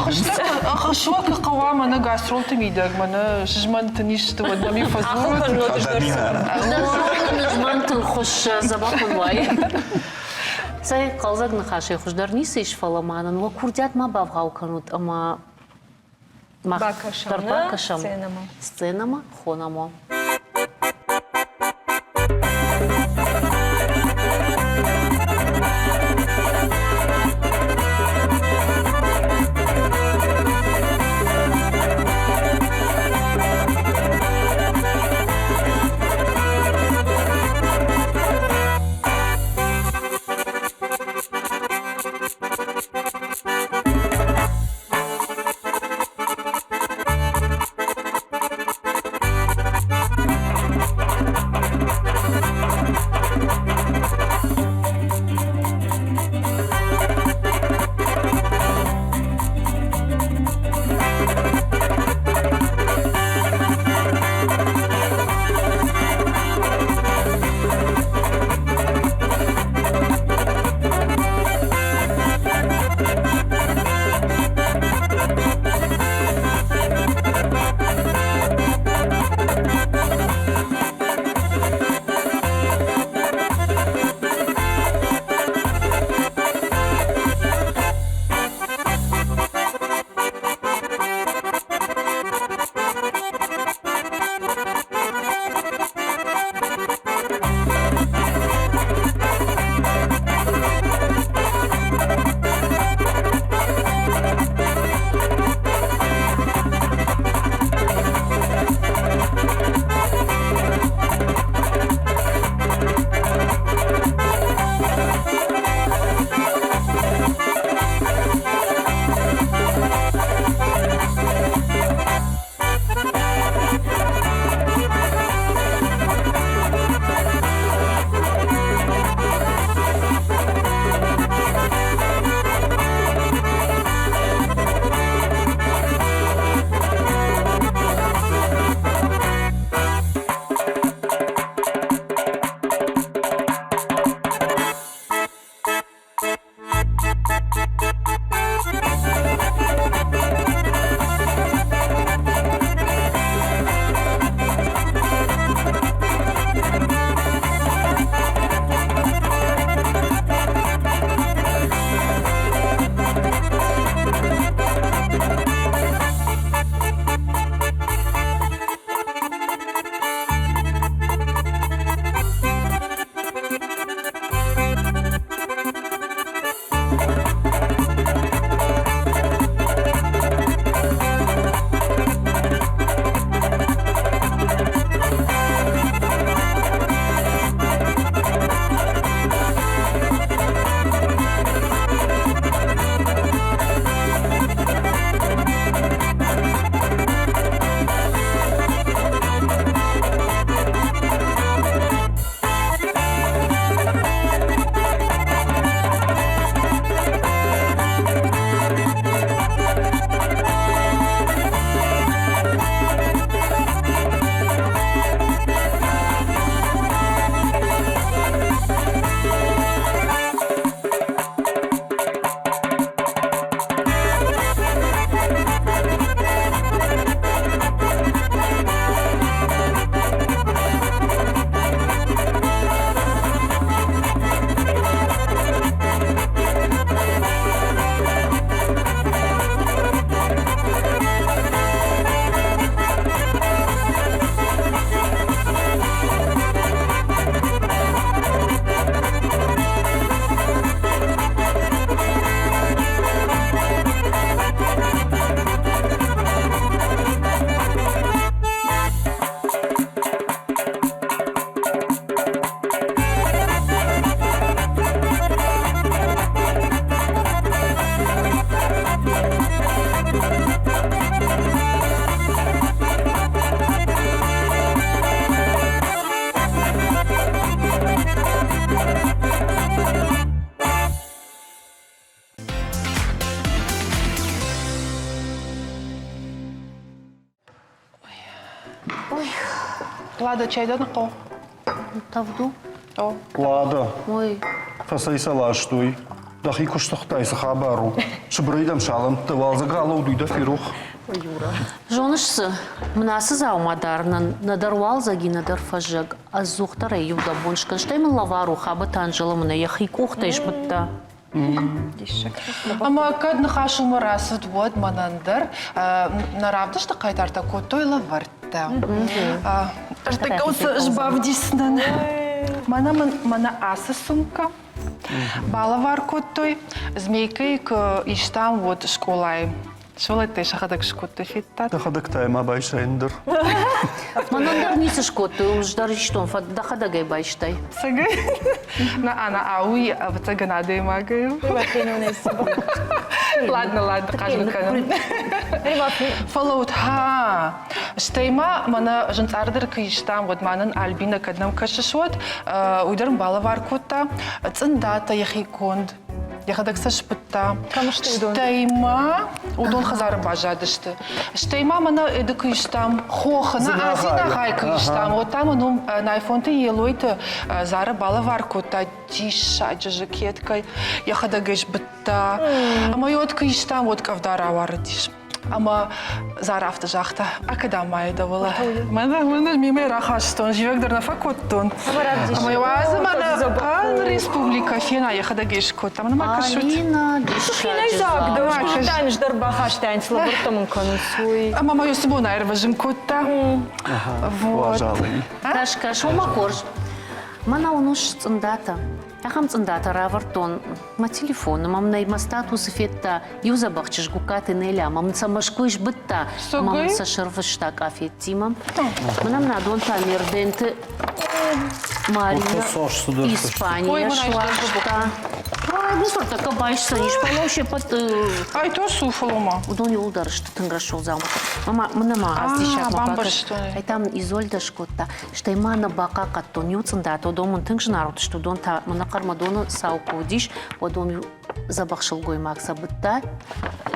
Шуака қауама на гастроль тымидаг, мана жжман тыништы воднами фазур. Нажмантын хош забақын вай. Сай қалзаг нахашай хушдар нисиш фаламанын, ва курдят ма бавғау канут, ама Бакашам, сценама, хонамо. Лада чайда нақо. Тавду. О. Лада, Ой. фасайса лаштуй. Дахи куштахтайса хабару. Шыбрыйдам шалам, тывалза галау да фирух. Жонышсы, мынасы заумадар, надарвал заги надар фажаг, а зухтар юда боншкан, что им лавару хаба танжела мына, яхи кухтайш бытта. Ама кад нахашу марасут вот манандыр, наравдыш та кайтарта котой лаварта. Артак осы жбавдиснан. Мана асы сумка. Балавар котой, змейкой к иштам вот школай. Шолай ты шахадак шкоты фитта. Дахадак тайма байшайндыр. Манандар нисы шкоты, ждар иштон, дахадагай байштай. Сагай. На ана ауи, а вот сага надо и магаю. Ладно, кажу канам. Фоллоут, ха. Штейма, мана жынцардыр киштам, вот манан альбина каднам кашишвот, уйдарм балавар кота, цындата яхиконд. Яхадак сашпытта. Штейма, удон хазары бажадышты. Штейма мана эдік иштам, хохына, азина хайка иштам. Вот там он на айфонты елойты зары балавар кота, диша, джажакеткой. Яхадак ешбытта. Ама йотка иштам, вот кавдара варадиш. Ама зарафты жақта акадамайда была. Мана миме рахаштон, живек на факоттон. Ама явазы мана республика фена яхадагеш кот. Ама макашут. Алина, Фина изак, да уж кутань ждар бахаштайн слабыртамын конусуй. Ама мою собой наверное жим кота. Вот. Пожалуй. Кашка, шома корж. Мана унуш цындата. Ахам цындата равартон. Ма телефон, мам найма статус фетта. Юза бахчиш гукаты неля. Мам самашкуиш бытта. Мам сашырвышта кафеттима. Манам надон тамирденты. Мария. Испания шлашта. Ай, ну что такая байшса, не шпалоще под... Ай, то суфалома. Удон юлдар, что ты грошол замок. Мама, мама, А, бамбар, что ли? Ай там Изольда шкотта, что има на бака катто нюцында, то домон тынж народ, что дон та мана кармадона сауку диш, одон забахшил гой макса бытта,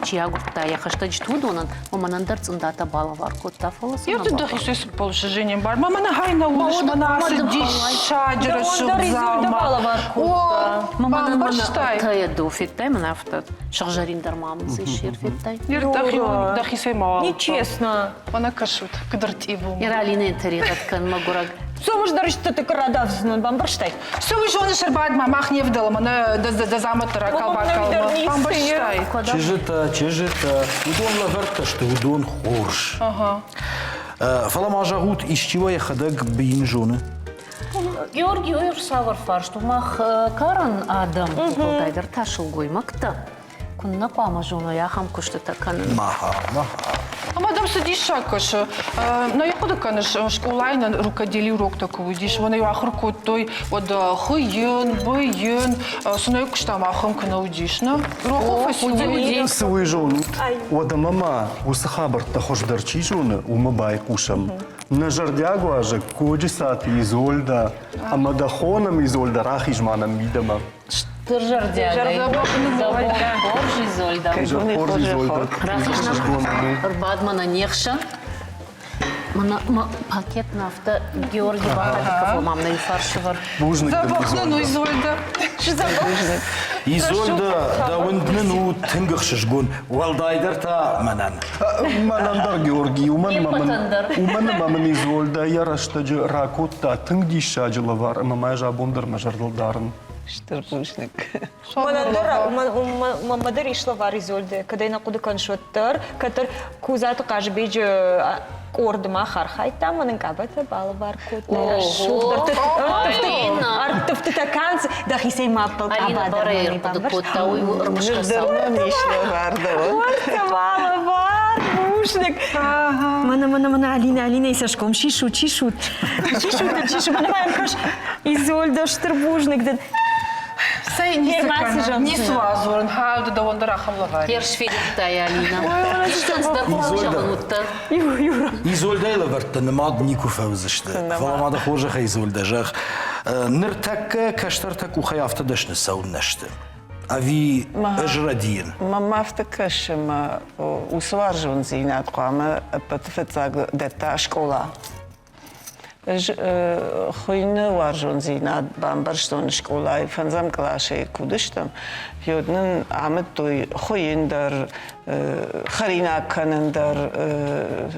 чья гурта я хашта жту донан, мама нандар цындата балавар котта фалас. Я тут дахи с положением бар. Мама на гайна улыш, мана сидиш, шаджера шубзама. О, бамбар штай. Тая до фиттай, мана авто шаржарин дармамын зайшир фиттай. Дахи сей мала. Нечестно. Мана кашут, кадарт иву. Иралина интерьерат кан магураг. Сомуш дарышты ты карадавзын бамбарштай. Все вы жоны шербад мамах не вдала, мана да заматара калбакалма. Бамбар штай. Чежита. Удон лаверта, что удон хорш. Ага. Фалама жагут, из чего я ходак бин жены? Георгий ойр савар фар, что мах каран адам, дайдер ташыл гой макта. Кунна пама жона я хам кушта такан. Маха. Ама дам сидиш шакаш. На яхуда канаш школайна рукодели урок такой диш. Вона я ахрку той вот хыен, быен, сунай куштам ахам кана удиш, на. Руху фасюдин. Свой жонут. Ода мама, усахабар тахош дарчи жоны, умабай кушам. На жардягу аже коджи сати Изольда, ама дахонам Изольда рахижманам видама. Тыржардяга. Боржи Изольда. Порж Изольда. Рахишна Бадмана нехша. Мана пакет нафта Георгий Бахадиков, мамна и фаршевар. Бужник Забахна, ну Изольда. Что забахна? Изольда, да вендмену тынгахшишгун, валдайдер та манан. Манандар Георгий, уман маман Изольда, ярашта ракотта, тынгдиша джилавар, мамай жабондар мажардалдарн. Штырбушник. Мамадар ишла вар Изольде, когда я куда коншоттар, который кузат каже беж ордыма хархайта, манын кабата балавар кот. Артыфты таканс, да хисей маппал Алина Барейр, подукотта, ой, рмышкаса. Балавар, бушник. Мана, Алина, и Сашком, чишут. Мана, каш, Изольда, штырбушник. Сей не суазурн, хауду да вондарахам лавари. Кершфилиттай, Алина. Изольда и лаверта немад нику февзиште. Фалама да хожаха Изольда жах. Ныртакка каштартак ухай автодашны сауннашты. أفي أجردين ما افتكرش ما وسوارجون زينات قامة بتفتزاق دتا شكولا خوينا وارجون زينات بامبرشتون شكولاي فنزم كلاشي كودشتم يودنن عمدتو خوين در خرينا كانن در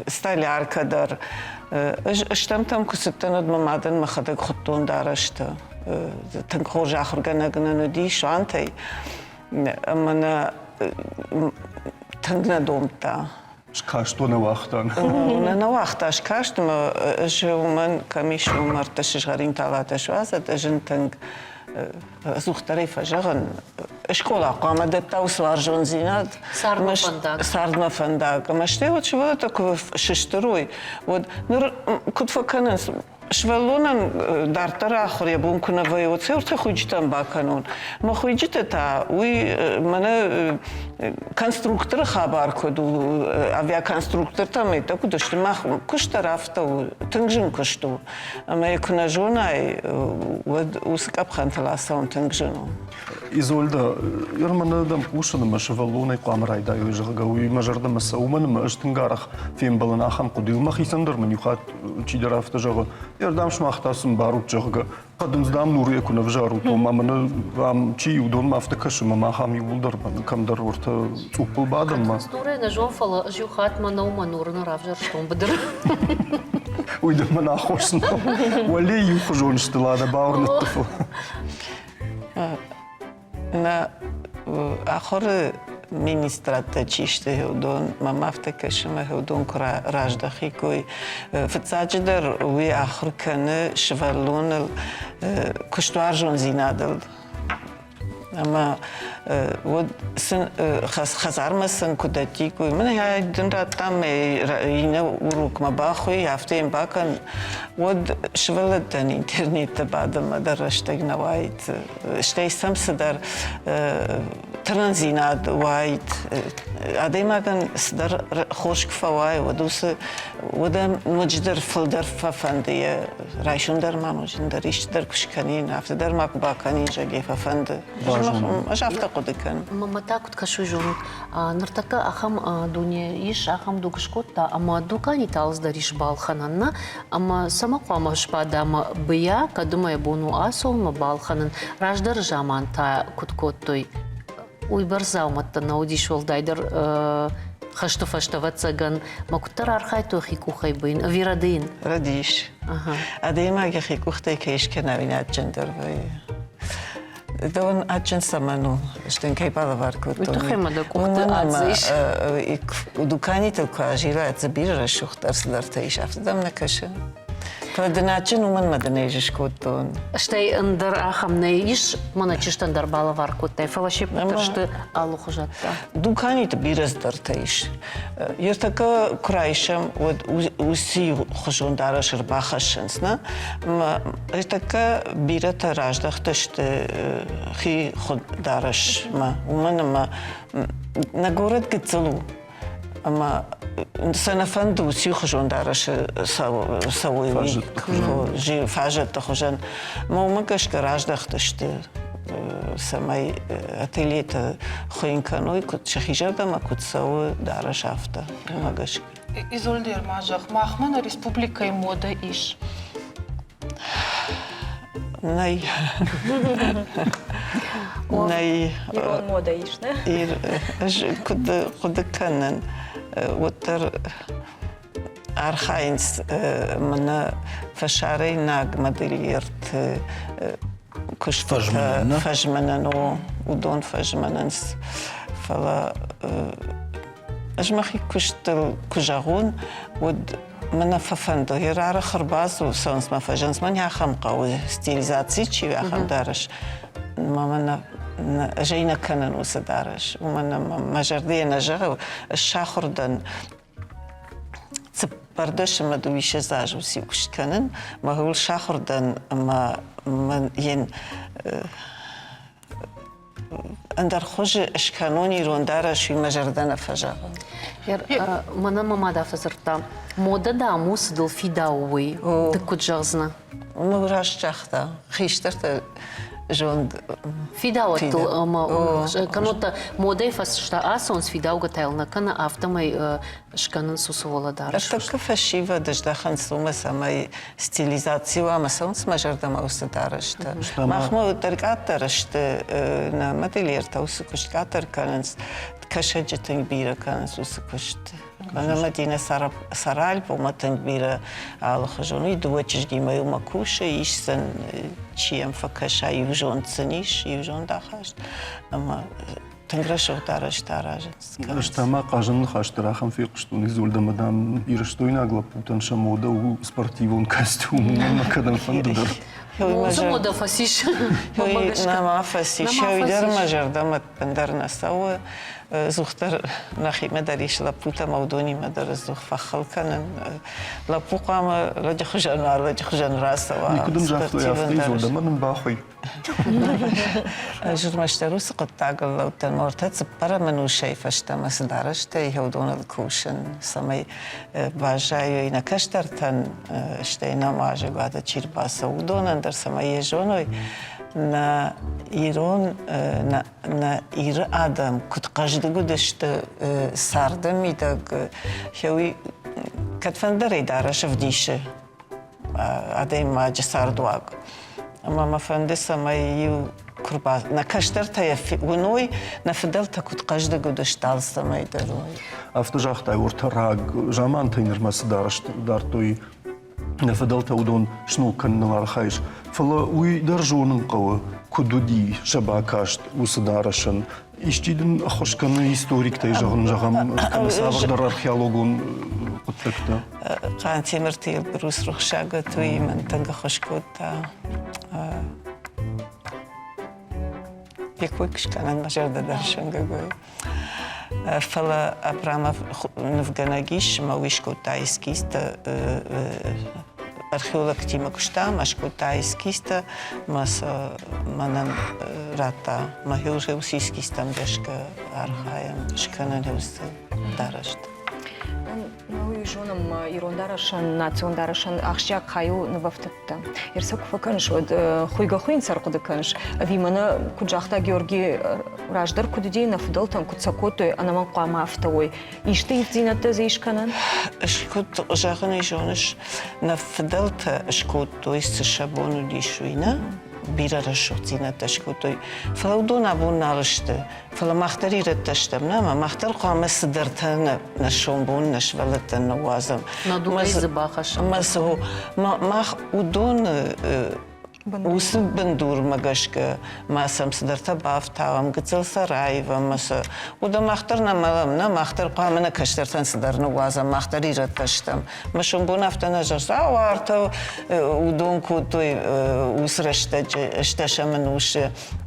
ستايلار كدر اشتمتم كستند ممادن مخدق خطون دارشتا تنخور جاخر جنگنا ندی شانتی امنا تنگنا دومتا شكاشتو نواختان انا وقتاش كاشت ما جو من كميش مرتش غارين تالاتا شوازت اجن تنگ زوختري فجغن شكولا قامت توسوار جون زينات صارنا فنداق مشتي وتشوفت ششتروي ود نر كنت فكرنا شوالونن در آخر یبون کنه وی ورت خویجتم با کنون ما خویجت تا وی من کنسترکتر خبر کدو اویا کنسترکتر تا میتا کدوشت ما کشت رفته و تنگجن کشتو اما یکونه جونای ود اوسکاب خانتلاسون تنگجنو إيزولدا يرمنا دم كوشنا ما شوالونا يقام رايدا يجرقوي ما جرد ما سومن ما اشتنقارخ فيم بلنا خم قديو ما خيسندر من يخات تشي درافت جرق يردامش ما اختاسم باروت جرق قدم زدام نور يكون بجارو تو ما من رام تشي ودون ما افتكش ما خام يولدر من كم در ورت توبل بعدم ما ستوري نجوم فلا جو خات ما نو ما نورنا رافجر شتون بدر ويدا ما ناخوشنا ولي يخرجون اشتلادا باور نتفل на آخر министрата чиште худон мамафта кашма худон кра раждахи кой фцадждер уи آخر کنه شوالون کشتوار جون زینادل اما ود سن خزار مسن کودتی کوی من های دن راتم اینه وروک ما باخوی هفته این باکن ود شولدن اینترنت بعد ما درشتگ نواید شتی سمس در ترانزیناد واید ادیما کن در خوشک فوای ودوس ودم مجدر فلدر ففندیه رایشون در ما مجدر دریش در کشکنین هفته در ما باکنین جگی ففند اش هفته قدکن ماما تاكت كشوجون نرتكا أخم دنيا إيش أخم دوكشكوتا أما دوكاني تالز داريش بالخننا أما سما قام شبادا ما بيا كدما يبونو أسو ما بالخنن راجدر جامان تا كتكوتوي ويبرزاو متنا وديش والدايدر خشتو فشتواتساغن ما كتر أرخايتو خيكو خيبين فيرادين رديش أديما خيكو ختي كيش كنابينات جندر دون أجن سمانو شتن كي بالوار كوتو وتخيم دا كوخت أتزيش ودوكاني تلقى أجيلا أتزبير رشوخت أرسلر تيش أفتدام نكشن فدناچن ومن مدنيجش كوتون شتي اندر أخم نيش مانا چشت اندر بالوار كوتاي فلاشي بترشت ألو خجاتا دوكاني تبيرز درتيش يرتكا كرايشم وسي خجون دارش رباخشنسنا ما يرتكا بيرة راجدختشت خي خد دارش ما ومن ما نقولت كتلو اما سنفند وسي خجون دارش سوي جي فاجت خجن ما مكش كراج دختشت سماي اتليت خوين كانوي كنت شخيجه ما كنت سو دارش افتا ماغش إيزولدير ماجخ مахмана республика и мода иш ناي ناي يبون مودا إيش نه كنت كنن وتر أرخاينس من فشاري ناق مدليرت كشت فجمنن ودون فجمننس فلا أجمعي كشت كجاغون ود من ففند يرار خرباز وسونس ما فجنس من يا خمقة وستيليزاتي شيء يا خم دارش ما من جينا كنن وسدارش ومن مجردي نجار الشاخر دن بردش ما دويش زاج وسي كش كنن ما هو الشاخر دن ما من ين اندر خوش اشكانوني روندارش في مجردنا فجاه مانا ماما دا فزرتا مودا دا موس دل في داوي تكوت جازنا مراش جاختا خيشترت جون فيداوت فيدا. ما كانت مودي فسشتا أسونس فيداو قتلنا كان أفتمي شكان سوسولا دارش такъв шива дъждахан сума самай стилизация, ама съм смажърда ма усадараща. Махма търкатърща на мателиерта усакушкатър каненс, кашаджетен бира каненс усакушта. На Мадина Сараль поматен бира алхажон и дуачиш ги маю макуша и сен чием факаша и вжон цениш и вжон дахаш. Ама تنگرشو دارش دارش. اشتما قاجن خاشتراخم في قشتوني زول مدام يرشتوين أغلب بوتن شمودا وسبورتيفون كاستوم ما كدن فندر. موضوع ده فسيش نما فسيش ويدر مجر دمت بندر نسوا زختر نخي مدريش لبوتا مودوني مدر زخ فخل كنن لبوقا ما لجخجن راسوا. نكدن جافتو يافتي زول من باخوي. جر مشتروس قطاقل لو تنمرتت برا منو شايفش تمس دارش تيهودون الكوشن سمي باجايو إنا كشترتن اشتينا ماجي بعد تشير باسا ودون اندر سمي جونوي на Ирон, на Ир Адам, кут каждый год что сардам и так хеуи катфандерей дараш в дише, адей маджи сардуаг. Мама фанде самай ю курба на каштарта я уной на фиделта кут каждый год штал самай дарой. Автожахтай уртараг жаман тайнер масдараш дартой نفضلت أودون شنو كان نلارخايش فلا ويدرجون قوة كدودي شباكاشت وصدارشن إشتيدن أخش كان هيستوريك تيجان جام كان سافر در أرخيولوجون قتلكتا قان تيمرتي بروس رخشاقة توي من تنقى خشكوتا يكويكش كان مجرد درشن قوي فلا Абрамов Невганагиш Мауишкотайскиста археолог Тима Кушта Машкотайскиста мас манан рата Махилжевсийскистам дешка архаям шкананевс дарашт. Ну и жонам ирондарашан национдарашан ахшя каю навафтатта. Ерсак факанш вот хуйга хуин сарқуда канш. Вимана куджахта Георгий раждар кудидей нафдал там куцакотой анаман қама автовой. Иште ивзината за ишканан? Шкот жаханы жонаш нафдалта шкотой с шабону дишуина. Бира рашоцина ташкотой. Фаудона бунарште. فلا مختاری رد داشتم نه ما مختار قام صدرتن نشونبون نشولتن نوازم ندوی زباخش مسو ما ودون وسب بندور مگشک ما سم صدرت بافتاوم قتل سرایو مسا ودا مختارنا مالم نه مختار قام نکشترتن صدر نوازم مختاری رد داشتم مشونبون افتن جرس آوارتو ودون کودوی وسرشت اشتش منوش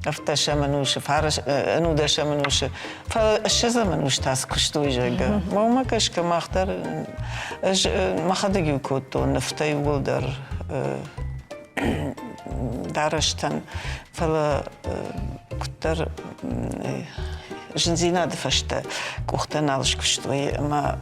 افتش منوش فارش انودش منوش فالشز منوش تاس کشتوی جگه ما کشک مختار ما خدگی کودو نفتی ولدر دارشتن فلا كتر جنزينا دفشت كوختن على شكشتوي ما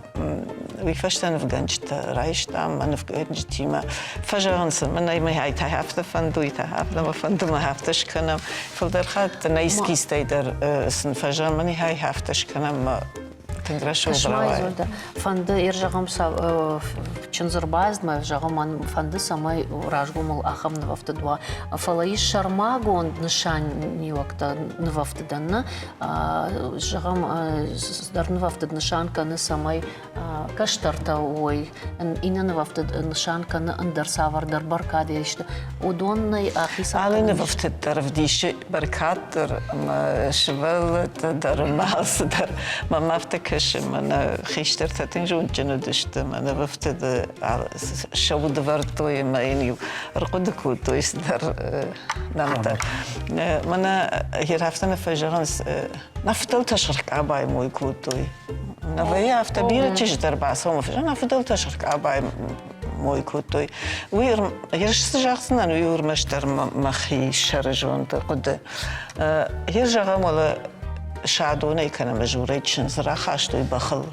ويفشتن في جنجت رايشتا ما نفجنجتي ما فجرنس من أي ما هاي تهافت فندوي تهافت ما فند ما هافتش كنا فلدرخات نايسكي ستيدر سن فجر مني هاي هافتش كنا ما تنگرشو براوي فند يرجعهم چنزرباز ما يرجعهم فند سماي راجعهم الأخم نوافت دوا فلايش شرماغون نشان وقتا نوافت دنا جعهم در نوافت نشان كان سماي كشترتا وي إن نوافت نشان كان أندر سافر در بركاد يشت ودون أخي سافر على نوافت در فديش بركات در ما شبل در ماس در ما مفتك من خيشتر تتنجون جندشت من بفتد شو دبرتوي ما ينيو رقدكو تويس در نمت من هي رفتن فجرانس نفتل تشرك أباي موي كوتوي نفيا افتبير تشتر باسهم فجر نفتل تشرك أباي موي كوتوي وير يرش سجاخسنا وير مشتر مخي شرجون تقد يرجع ولا شادونه كان مجوريتشن زرا خاشتوي بخل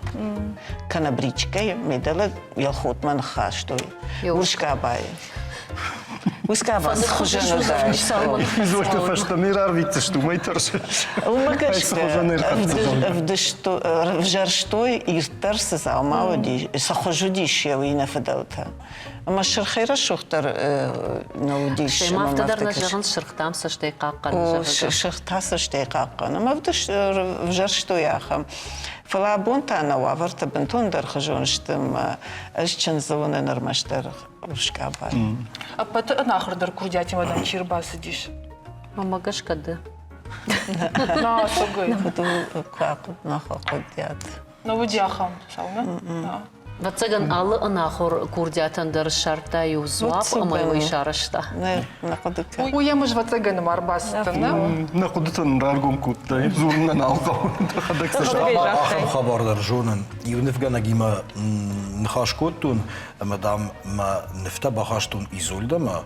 كان بريتشكي ميدل يلخوت من خاشتوي وش كاباي Ускава схожено да. Изолда фаштамир арвица, что май търсиш. В жарштой и търса за малоди, сахожуди шеви на федалта. Ама шырхайра шухтар наудиш. Шема автодар на жагын шырхтам саштай қаққан. Шырхтасы штай қаққан. Ама в жарштой ахам. Фалабон тана ваварта бентон дархажон штым ашчан зоны нормаштар ушкаба. А паты нахырдар курдятим адам чирба сидиш. Мама гашкады. На согой. Буду квакут нахакудят. На водяхам, сауна. Вацаган алы анахор курдятандар шарта юзвап, амай шарашта. Не, находука. Уемыш вацаганым арбастана. Находитан раргон куттай, зурна налгау. Ахам хабардар жонын. Юнифгана гима нхашкоттун, мадам ма нифта бахаштун изольда ма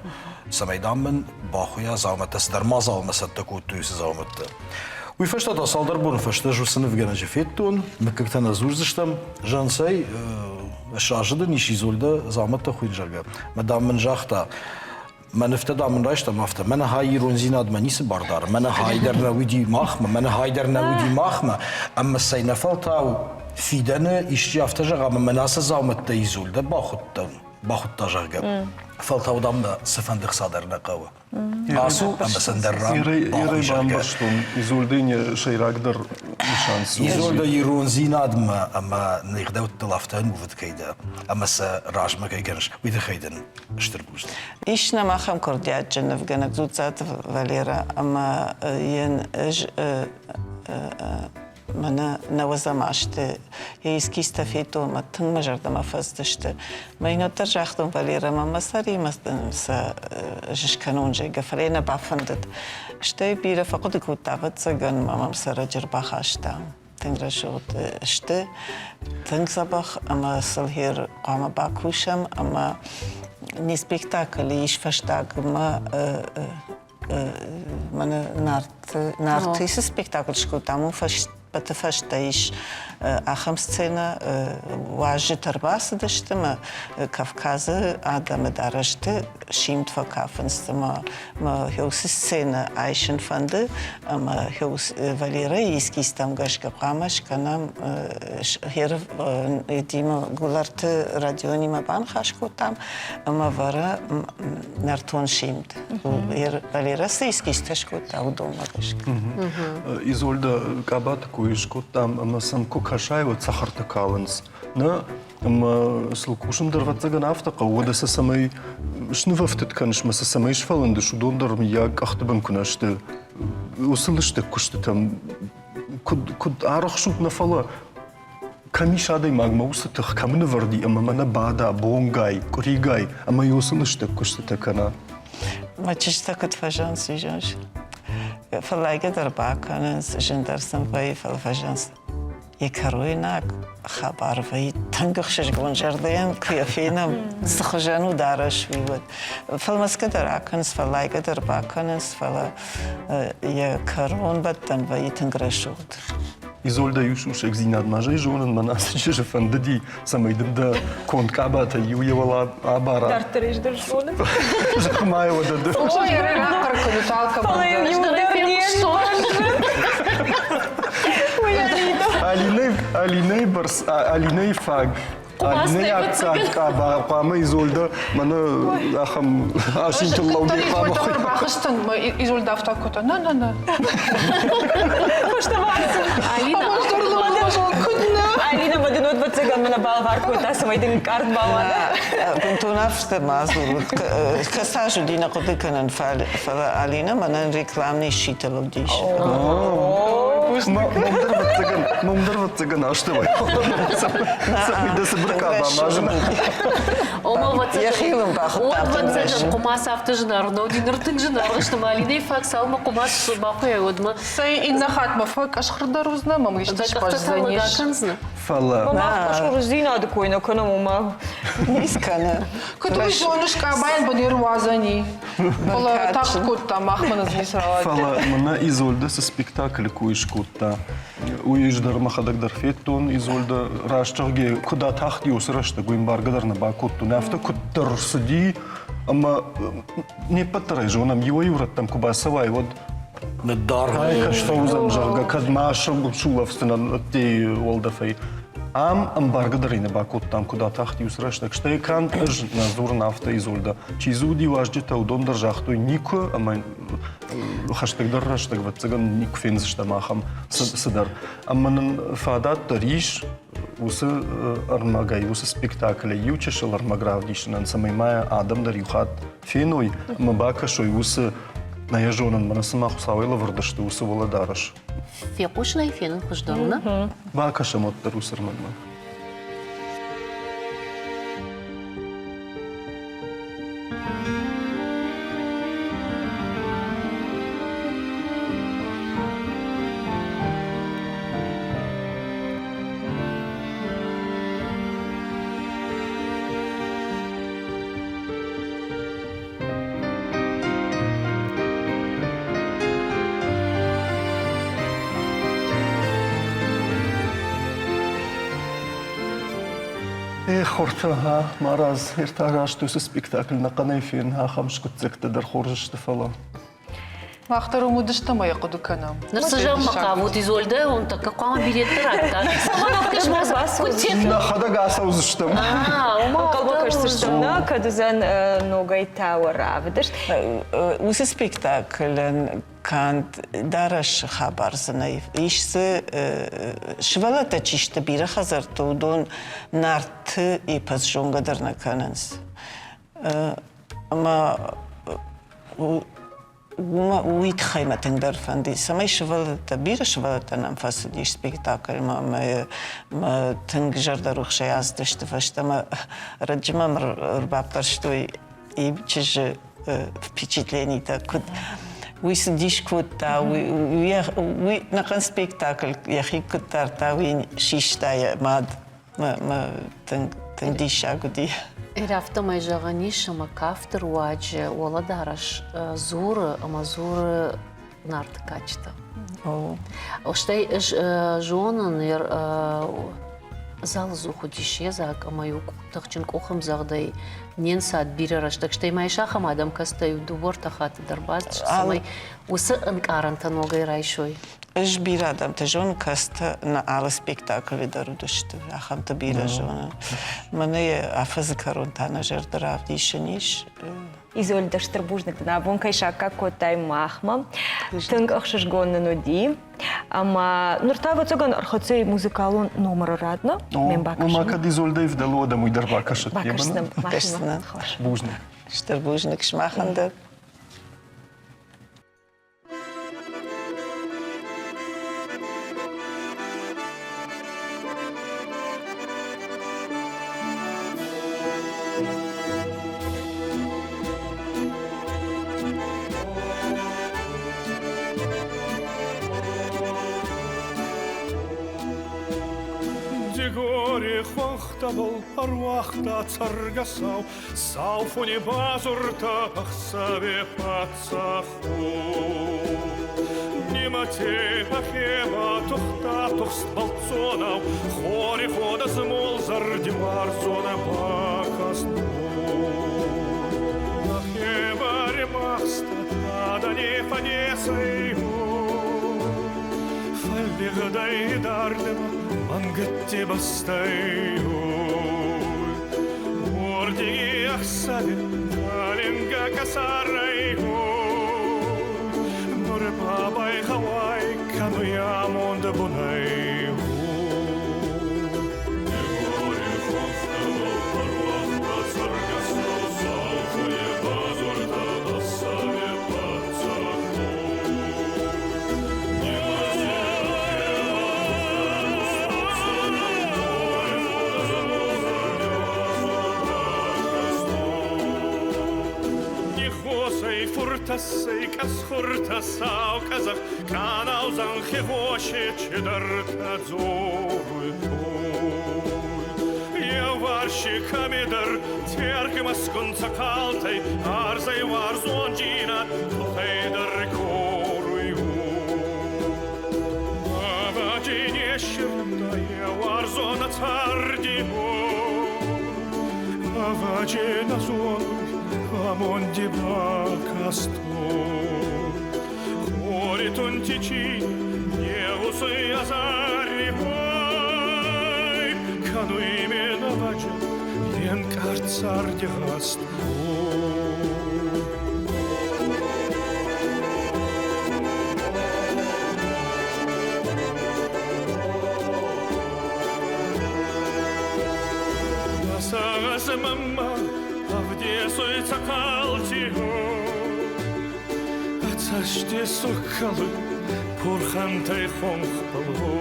самайдамын бахуя зауматас дармаз алмасатта коттуйсы зауматта. Уй фашта да салдар бун фашта жусыны вгана жефеттун, мы как-то назурзыштам, жансай шажыды ниш изольда зауматта хуйнжарга. Мадам мен жахта من افتدا من راشت مافته من هاي رونزيناد منيس باردار من هايدر نودي ماخمه من هايدر نودي ماخمه اما السينفلتا في دنا اشتيافتا جا من اساس زامت تيزول ده باخد تاجا فلتا ودام سفندق صادر نقوه اسو اما سندرا يري بامبشتون изолдыне шейрагдер шансу. изолда يرونزيناد ما اما نقدر تلافتن وفد كيدا اما س راجما كيكنش ويد خيدن اشتربوش إيشنا ما خم كرديات جنف جنك زوجات فاليرا أما ين منا نوزا ماشت يسكي استفيدوا ما تنم جرد ما فزدشت ما ينترجع خدم فاليرا ما مساري مثلا س جش كانون جاي قفلينا بعفندت شتى بيرا فقد كنت تعبت سجن ما مسار جربا خاشتا تنقرا شغل شتى تنقصبخ أما صلهير قام باكوشم أما не спектакль, иш фаштаг, мана нарт ис спектакль шко таму пата фашта иш ахам сцена важи тарбас даштма Кавказа адам дараште шимт факафенс ма хеус сцена айшен фанде ама хеус валера иски стам гашка памаш канам хер дима гуларт радиони ма бан хашко там ама вара нартон шимт хер валера иски сташко тау дома гашка Изольда кабат куишко там ама сам кукашаева цахарта каланс на ама слукушен дървата ганафта кауда са самай шнувафтет канш ма са самай шфаланды шудон дърм як ахтабан кунаште усылыште куште там куд арахшут нафала камиш адай магма усатых камны варди ама мана бада бонгай куригай ама усылыште куште такана ма чишта кут фажан сижаш فلاقي درباكن جندرسن باي فالفاجنس يكرويناك خبر في تنقخش جون جردين كيفينا سخجانو دارش ويود فالمسك دراكنس فلاقي درباكنس فلا يكرون بدن باي تنقرشود Изольда юшуш экзинад мажей жонын манасы чеже фандыди самайдым да конт кабата юевала абара. Тартырыш дыршоны. Жахмаева да. Ой, ракар кудуталка. Алиней барс, Алиней фаг. Алиней акцент каба, пама Изольда, мана ахам ашинтуллауди пама. Той бахыстан, Изольда автокота. На. Алина мадынот бацаган мана балгар кота самайдын карт балмада. Бунтунафте мазурут. Касажу дина кодыканан фала Алина манан рекламный щиталов диш. Мамдар ватсаган аштывай. Самайда сыбырка бамажына. Я хилым бахыт ватсаган кумас автожынар, но диныртын жынар, что Алина фак салма кумас бахуя одма. Сай инна хатма фак ашхырдар узна, мам иштиш паш заниш. Фала. Мама пошур зина докойно канаму ма. Нискана. Кутуй жонушка абайн банир вазани. Фала так кутта махмана знисрала. Фала мана Изольда со спектакль куиш кутта. Уиждар махадагдар феттон Изольда раштырге куда тахти усрашта гуимбаргадар на бакутту нафта куттар суди Ама не патарай жонам юй урат там кубасавай вот Недарга. что узам жарга кадмаша шулавстена ти олдафей. Ам баргадарина бакут там куда тахти усрашта. Что и кан ж назур нафта изольда. Чизуди важдита удон держахту нико, ама хаштаг дърраштаг в циган ник финзшта махам садар. Аманын фадат риш усы армагай усы спектакле ючешел армагравдишнан самаймая адам дар юхат феной мабака шой усы наежонан манасама хусавайла вардашты усы воладараш. Фекушна и фенен хождална. Бака шамот дар усырманма. Хорта мараз иртараш тусы спектакль на канайфин хахам шкутцекта дар хоржышты фала. Махтару мудыштама яқуду канам. Нарсажам макавут изольда, он так какой билет тарата. Сама кашмас кутет. На хадага асаузыштым. Калба кажется, что на кадузан ногай таура, видишь? Усы спектакль кант дараш хабар знай. Ишсы швалата чишта бира хазарту дон нарты и пазжонгадар на кананс. Ама уит хайматен дарфанди. Самай швалата бира швалата нам фасудиш спектакль. Ма тынг жардарух шаяздышты фашта. Ма раджимам рбаптарштой и чижи впечатлений такут. We сидишь куда, we на кон спектакль, я хикутар, та we шиштая мад, ма тендиша гуди. Рафта май жаганиш, ама кафтер уадже, оладараш зур, ама зур нарт качта. Оштай жонан зал зуходиш езак, ама юк тахчин кохам загдай. Нен сад бирараш, так что и моя шахам адам кастаю дубор тахаты дарбаз, самой усы анкаранта ногой райшой. Эш бирадам, те жон каста на ала спектакли дарудышты, ахам та бира жона. Мане афазыкарон тана жердарав дишаниш. Изольда Штарбужник на вонкай шака котай махма, тынг ахшиш гонна ноди, ама нуртава цоган архоцей музыкалон номер радно, мен бакашным. Мака дизольда и вдало да мой дар бакашат. Бакашным, Бакашным. Бужник. Штарбужник шмаханда. Горе хвахтабал, арвахта царгасау, сауфуни базуртах саве пацаху. Немате ахева тухта тухст балцонау, хоре хода смол зардимар зона бакасну. Ахева ремахста, ада не фанесайу, фаллигдай дардема, Ангетти бастаю, ордиги ахсаде, алинга касарайу, норе бабай хавай, кану я монда бунайу. Негоре хостава, парвахта царгасу, салфуне базурта, асаве пацаху. Фуртасей касхуртасау казах канау занхевоше чедарта зоруй. Я варщиками дар терким аскунца калтай арзай варзон джина тухай дар коруй. Аваджине ширдая варзона цардимо, аваджина зон Амонди бакасто, хоритон тичи, не усы азари, ой, кану имена ваджа, ен карцар дегасто. Сагас мама, авдесой цакалтиго, ацаште сокалы, пурхантай хонхпалго.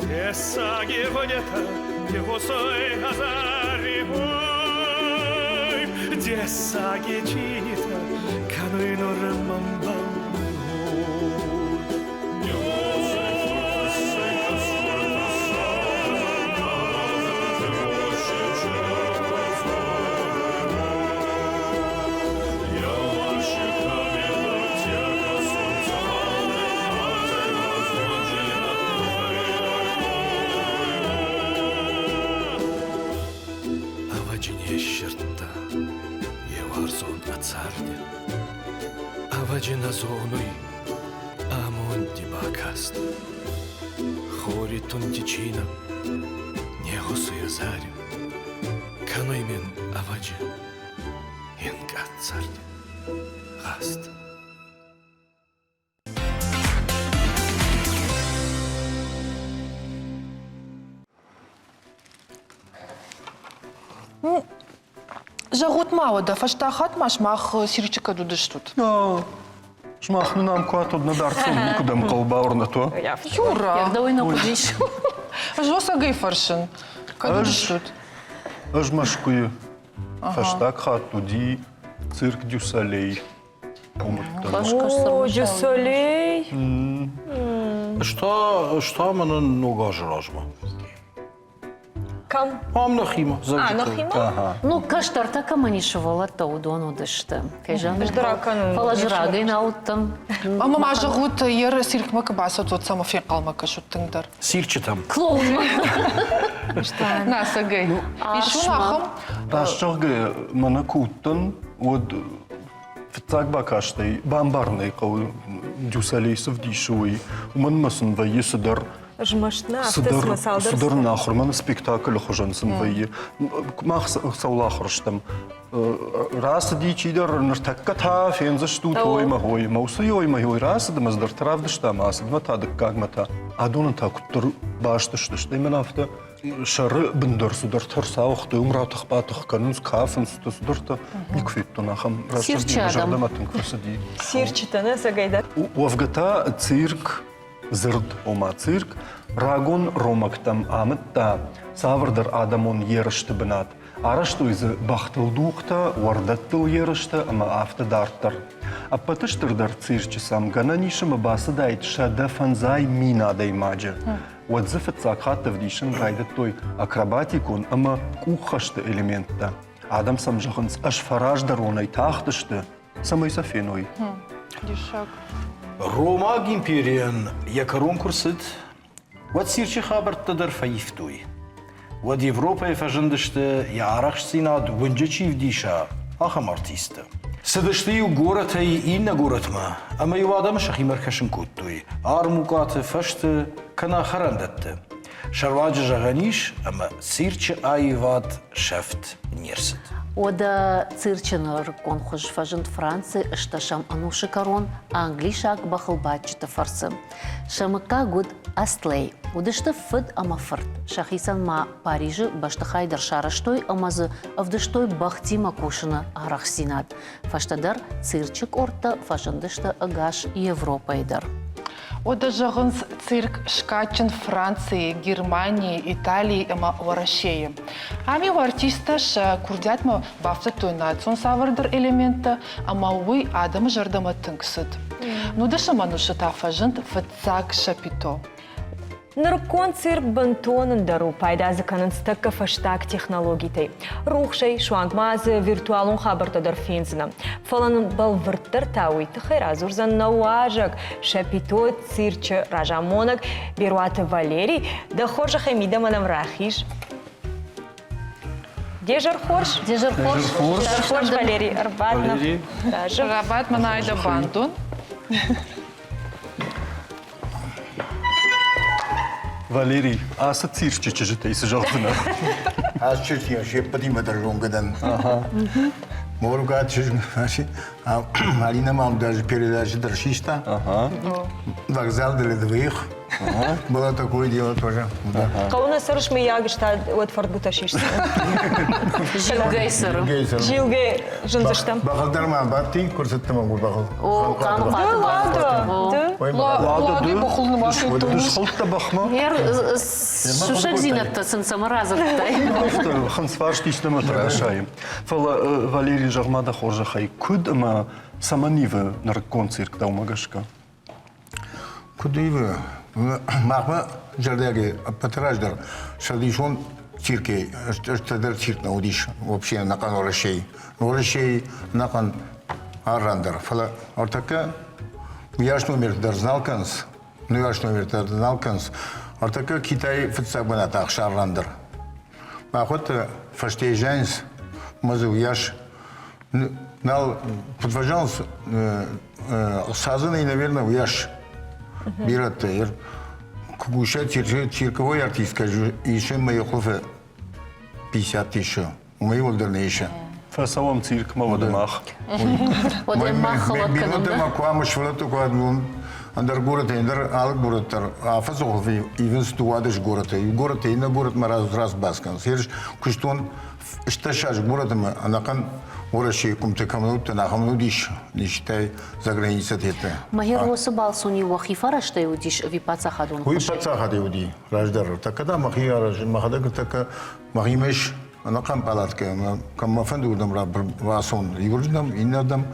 Десаги вонета, дегосой азариго, десаги чинита, кануинор мамбал. Аваджина зоной, амонди бакаст. Хори тонтичина, негосу язарю. Каноймен аваджи, енгацарди, гаст. Жагут мало, да фаштахат машмах сирчика дудыш тут. Шмахну нам куату на дарцу, никуда мколбаур на то. Юра, Як давай напудиш. жоса гейфаршин. Кадудыш тут. Аж машкую. Фаштак хат туди, цирк дюсалей. О, Дюсалей. Что мы нога жражма? Кам? Мам нахима. Нахима? Ну, каштарта каманишевала таудону дышты. Кайжан Ждракан. фалажрагай науттам. Ама ма жагут ер сирк макабаса тут само фекал макашут тыңдар. Сирче там. Клоун. На сагай. И шунахам. Ташчарга манакуттан, вот фицак бакаштай, бамбарный кау дюсалей совдишуй. Уман масын вайи сыдар. Жмашна, Сыдар нахур, мана спектакль хожансын вайи. Мах саулахырштам. Раз дичидер нартакка та фенза штут оймагой. Маусы оймагой раз да маздар травдышта мас. Мата даккагмата. Адунан такуттыр баштышты. Именно авто шары бындыр судар тарсауқты умратық батық канус кафын сударта никфитто нахам. Сирчадам. Сирчитана сагайдар. Уавгата цирк зырд ома цирк рагон ромактам амытта савырдыр адамон ерышты бінат. Арашты өзі бақтылдуқта, уардаттыл ерышты, ама автодарттыр. Аппатыштырдар цирчі сам гана нишымы басы дайт шада фанзай мина даймаджы. Уадзы фитсакхатты вдишын гайдат той акробатикун, ама кухашты элементта. Адам сам жағынс аш фараждар онай тахтышты, самай сафеной. Дишак. Рома империян якарон курсит, вот сирчи хабарттадыр фаифтуй. Вот Европа фажындышты ярах синад вынджачи вдиша, ахам артисты. Сыдышты у город и инна городма, а мы у адам шахимар кашин куттуй. Армукаты фашты кана харандатты. Шарваджи жаганиш, ама сирчи айват шефт нерсит. Ода цирченер конхуш фажент Франции, что шам ануши корон, а англишак бахалбатчита фарсы. Шамыка гуд астлей. Удышты фыд амафырт. Шахисан ма Парижи баштахайдар шараштой амазы авдыштой бахти макушина арахсинат. Фаштадар цирчик орта фажындышты агаш Европайдар. Ода жағынс цирк шкачын Франции, Германии, Италии, ама России. Ами у артисташ курдят ма бафта той национ савырдыр элементы, ама уй адамы жардама тыңксыд. Ну да шаманушы тафажынт фыцак шапито. Наркон цирк бантонын дару пайда заканын стыкка фаштак технологитай. Рухшай, шуангмазы, виртуалун хабартадар фензина. Фаланын балвырттар тауи тахайразурзан науажак. Шапито цирчы ражамонак, беруаты Валерий, да хоржа хамида манам рахиш. Дежар Хорш. Дежар Хорш. Дежар Хорш Валерий Арбатнов. Валерий. Даже. Рабат Манайда Бандун. Валерий, а сацирчи чижите и сжалцена. Аз чертия ще пъти ме държам гаден. Мога да кажа, че Алина мам даже передача държища. Вокзал да ледових. Было такое дело тоже. Кауна сырыш мы ягышта от фортбуташишта. Жилгейсер. Жилге жынзыштам. Бақылдар ма бати, көрсеттім аңғыр бақыл. О, қаны қаты бақылды. Лади бахулны машин Дышхалта бахма. Шушак зинатта сын самаразовтай. Хансварштична матрашаем. Фала Валерий Жагмада Хоржахай. Куд ма саманивы на концерт да умагашка. Кудивы. Махма жардяги патраждар. Шадишон цирке. Штадар цирк на удиш. Вообще накан орашей. Орашей накан аррандар. Фала артака яш номер дарзналканс. Ну яш номер дарзналканс. Артака Китай фитсабана так шаррандар. Махот фаштейжанс. Мазу яш. Нал подважанс сазанный, наверное, яш. Биратер, кугуша цирковой артист, скажу, еще мои хофе 50 тысяч, у моего дальнейшего. Фасалам цирк мавадамах. Оден махалат Минута канында. макуама швалату кадмун, андер город, андер алг город, а фасохофе, ивен стуадыш город, и город, и на город мы раз баскан. Серж, куштон, шташаш городом, а накан ораши кумте камнут, на камнудиш, не считай за границей это. Махер осы балсуни уахифара штай удиш випаца хадун. Хуй паца хади уди, раждар. Так когда махия махадак так махимеш, она кам палатка, кам мафанду дам раб васон, юрдам, инадам,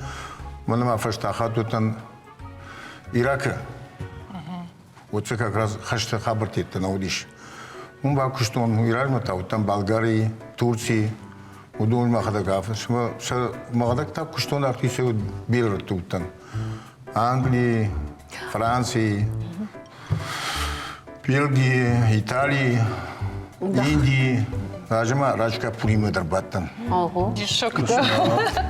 манама фашта хатутан Ирака. Вот это как раз хашта хабартит на удиш. Он бакуштон Иражмата, там Болгарии, Турции, удон махадакаф, махадак так куштон артисы бир туттан. Англии, Франции, Бельгии, Италии, Индии. Рajma Rajka Purima Darbatan. Ого. Дишок, да?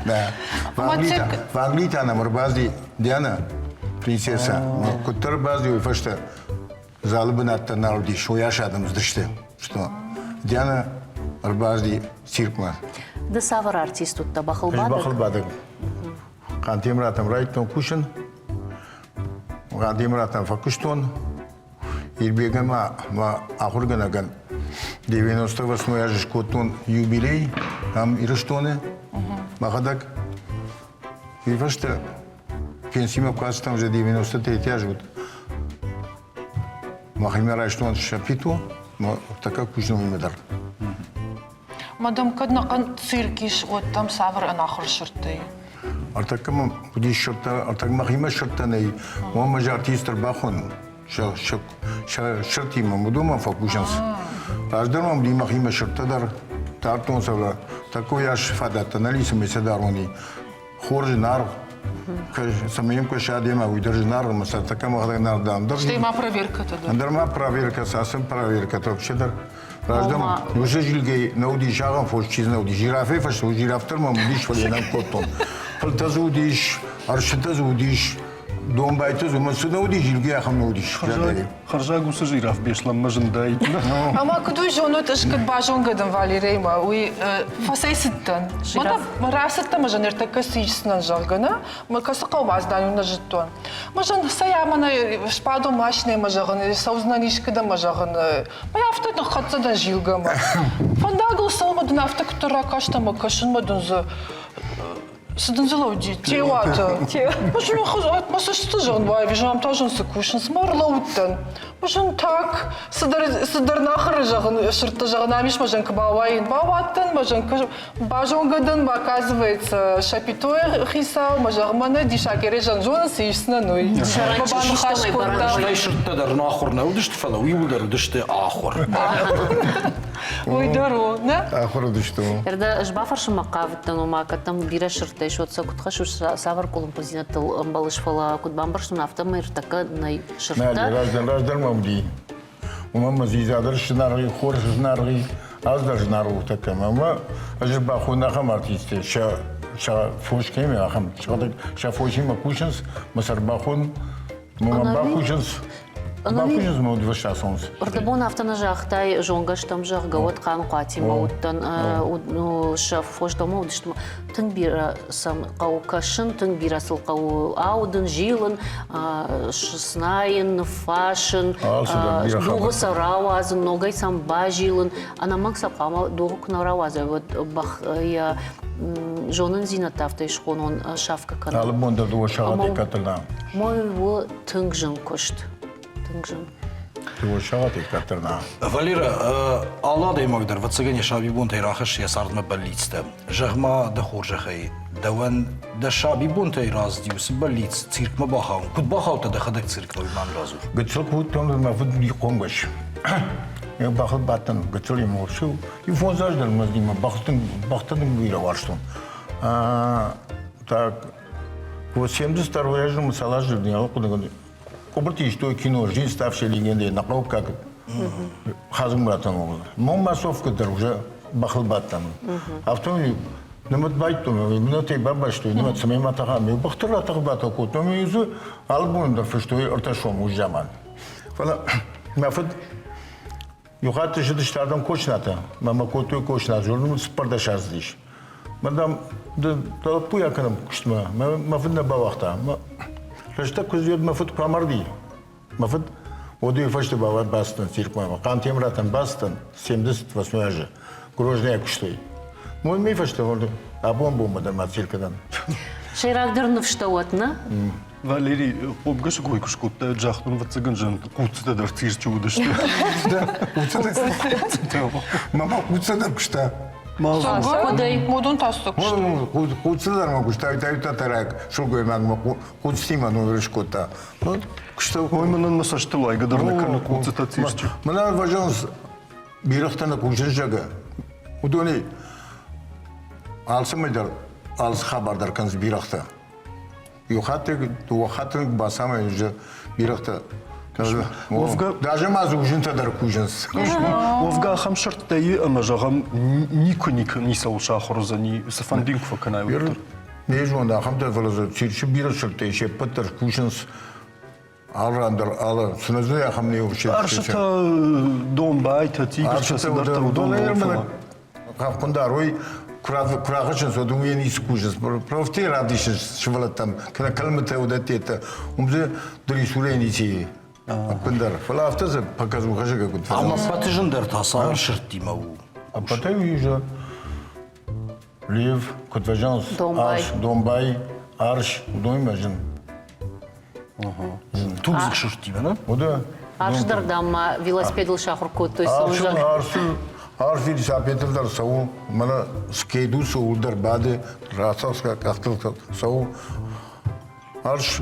Да. В Англии она морбази Диана, принцесса. Кутер бази у фашта залбанатта народи шояш адам сдышты. Что? Диана морбази циркма. Да савар артистут та бахылбадык. Бахылбадык. Кантемратам райтон кушан. Кантемратам факуштон. Ирбегама ма ахурганаган. 98-й аж котон юбилей, там Ирыштоны, Махадак. И вашта пенсима класс там уже 93-й аж вот. Махимера Иштон шапито, но такая кучная медар. Мадам каднакан циркиш от там савар анахыр шырты. Артакам будешь шорта, артак махима шортаней, он мажа артистер бахон. Шыртима мудума фокушанс. Аждармам димахима шыртадар тартон савла. Такой аж фадата налиса месадарони. Хоржи нар. Самим кошадема уйдержи нар, маса такая махдаг нардам. Что има проверка-то, да? Андарма проверка, сасым проверка. То вообще-то Раждам, уже жилгей наудишагам фошчиз наудиш. Жирафе фаш, жирафтар мам удиш валенам котон. Фалтазу удиш, аршитазу удиш. Дом байтыз, мы сюда удиш, жилгей ахам наудиш. Харжагу сажирав бешлам мажындай. Ама куду жонот ышкыт бажон гадам Валерейма, уй фасайсыттан. Мада расытта мажан эртекка сыйчысынан жалгана, мы касы калбаздан юна жыттон. Мажан саямана шпаду машине мажагын, саузнанишкада мажагын. Мая автодан хатсадан жилгама. Фандагыл салмадын автокутара каштама кашынмадын за... Сыдынзылауди, теуата. Можем хазать, масса что же он бай, вижу, там тоже сыкушен, смарлаутан. Можем так, сыдар нахры жагын, шырта жагын, амиш можем кабаваин, баваттан, можем бажон гадан, оказывается, шапитое хисал, можем мана дишакере жанжона сыйсна, ну и бабану хашкурта. Штай шырттадар нахур наудышты фала, уйвудар удышты ахур. Ой, даро, да? Ахур удышты. Ерда жбафаршы мақавыттан омакаттан бира шыртай шотса кутхашу савар колумпозинатыл амбалышфала кутбамбаршын автомы иртака най шырта. Раздар мамди. Умам зизадар шнарги, хор шнарги, аз даже нару такая, ама ажир бахуна хам артисте, ша фошкеми ахам, ша фошима кушенс, масар бахун, мама бахушенс, бахушенс мод вышасонс. Урдабон автонажахтай жонгаш там жах гават кан катима уттан шаф фош дома удиштма тын бира сам каукашын тын бирасыл кау аудын жилын шснайын фашын дугы саравазын ногай сам бажилын анамак сапама дугы кнаравазы вот бах я жонын зинатавтай шхонон шафка кан Алы бонда дуа шагаты катырдан. мой во тынгжын кошт тынгжын Дуа шагаты катырдан. Валера, Allah deyməkdir, və цыгане şabibun teyraxış yasardıma bəllitsdə. Жагма да хоржахай, даван да şabibun teyraz diyorsa bəllits, çirkma baxaun. Kud baxauta da xadak çirk doyman lazım. Gıtsıl kut tomdur mafud bir kongaş. Ya bakıl batın gıtsıl yemu şu. İfonzaj dalmaz diyma baktın bir varstın. Так, вот 72-й же мы салажили, я куда-то. Кобрти, что кино, жизнь ставшая легендой, наклоп как Хазым братан. Мон массовка уже бахал баттан. Автомобиль Немат байтом, минуты баба что, немат самим матахами. Бахтера тахбата кот, но мы изу албум да что орташом ужаман. Фала, мафад юхат жидиш тадам кочната, мама коту кочна, журнал спардашар здесь. Мадам да пуя канам куштма, мафад на бавахта. Рашта кузьёд мафад камарди. Мафад оди фаште бават бастан циркма. Кантем ратан бастан 78 же. Грожная куштой. Мой миф что вот а бомбу мадан мациркадан. Шейрагдырнов что вот на? Валерий, обгаш гойкуш кот джахтун в цыганжан куцта дар цирчу удашты. Да, мама куцадар кушта. Модун тастук. Куцадар ма кушта, та тарак, шугой магма куцтима ну решкота. Кушта Ой, манан масаштылай гадарна кана куцта цирчу. Манан важанс бирахтана кушжага. Удони алсамайдар алс хабардар канс бирахта. Юхатык туахатык басама уже бирахта. Даже мазу ужинта дар кужинс. Вовга хам шарттайы ама жагам никоник не салуша хорзани сафандинг факанай. Не жонда хамта валаза чирчи бира шарттайы ше паттар кужинс. Алрандар ала суназу я хам не вообще. Аршата Донбай татигрча садарта удон. Хапкундарой Курагачен содумия не скужес. Профти радишes швалатам. Кана калмата удатета. Умзе дали суреничи. Апендар. Фала автоза показу хажага гуд. Ama patijindir tasavvur şirtdima u. Апатай уже Лев, Котважанс, Донбай, Арш, Доймажин. Tuzuk şirtdima, ne? O da. Аршдырдам велосипедл шахуркот, то есть уже... Арши шапетлдар сау, мана скейду саулдар баде, расаска кахтыл сау. Арш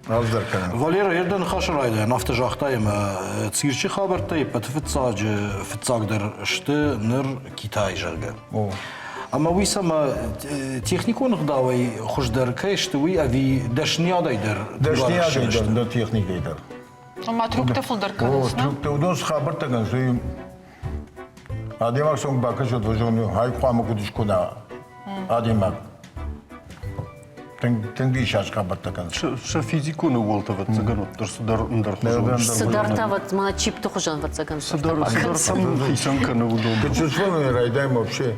Azдар kanal. Valera yerden xaşıraydı, nafta jaxtayım. Tsirçi xabartay, fıtsagdır ştı nır Kitay jarga. Ama uysama texnikon gdavay xoşdar kayştı uy avi dashniadaydır. Dashniadaydır da texnikaydır. Ama trukta fıldır kanız, ne? Trukta udons xabartagan suyum. Ademak son bakış odvajonu hay qamu kudishkuna. Ademak. Тенги шашка баттакан. Ша физику на волтават цыганот дарсудар ндар. Сыдартават мана чипту хужан ват цыган. Сыдар сам хисанка на удон. Качественно райдаем вообще.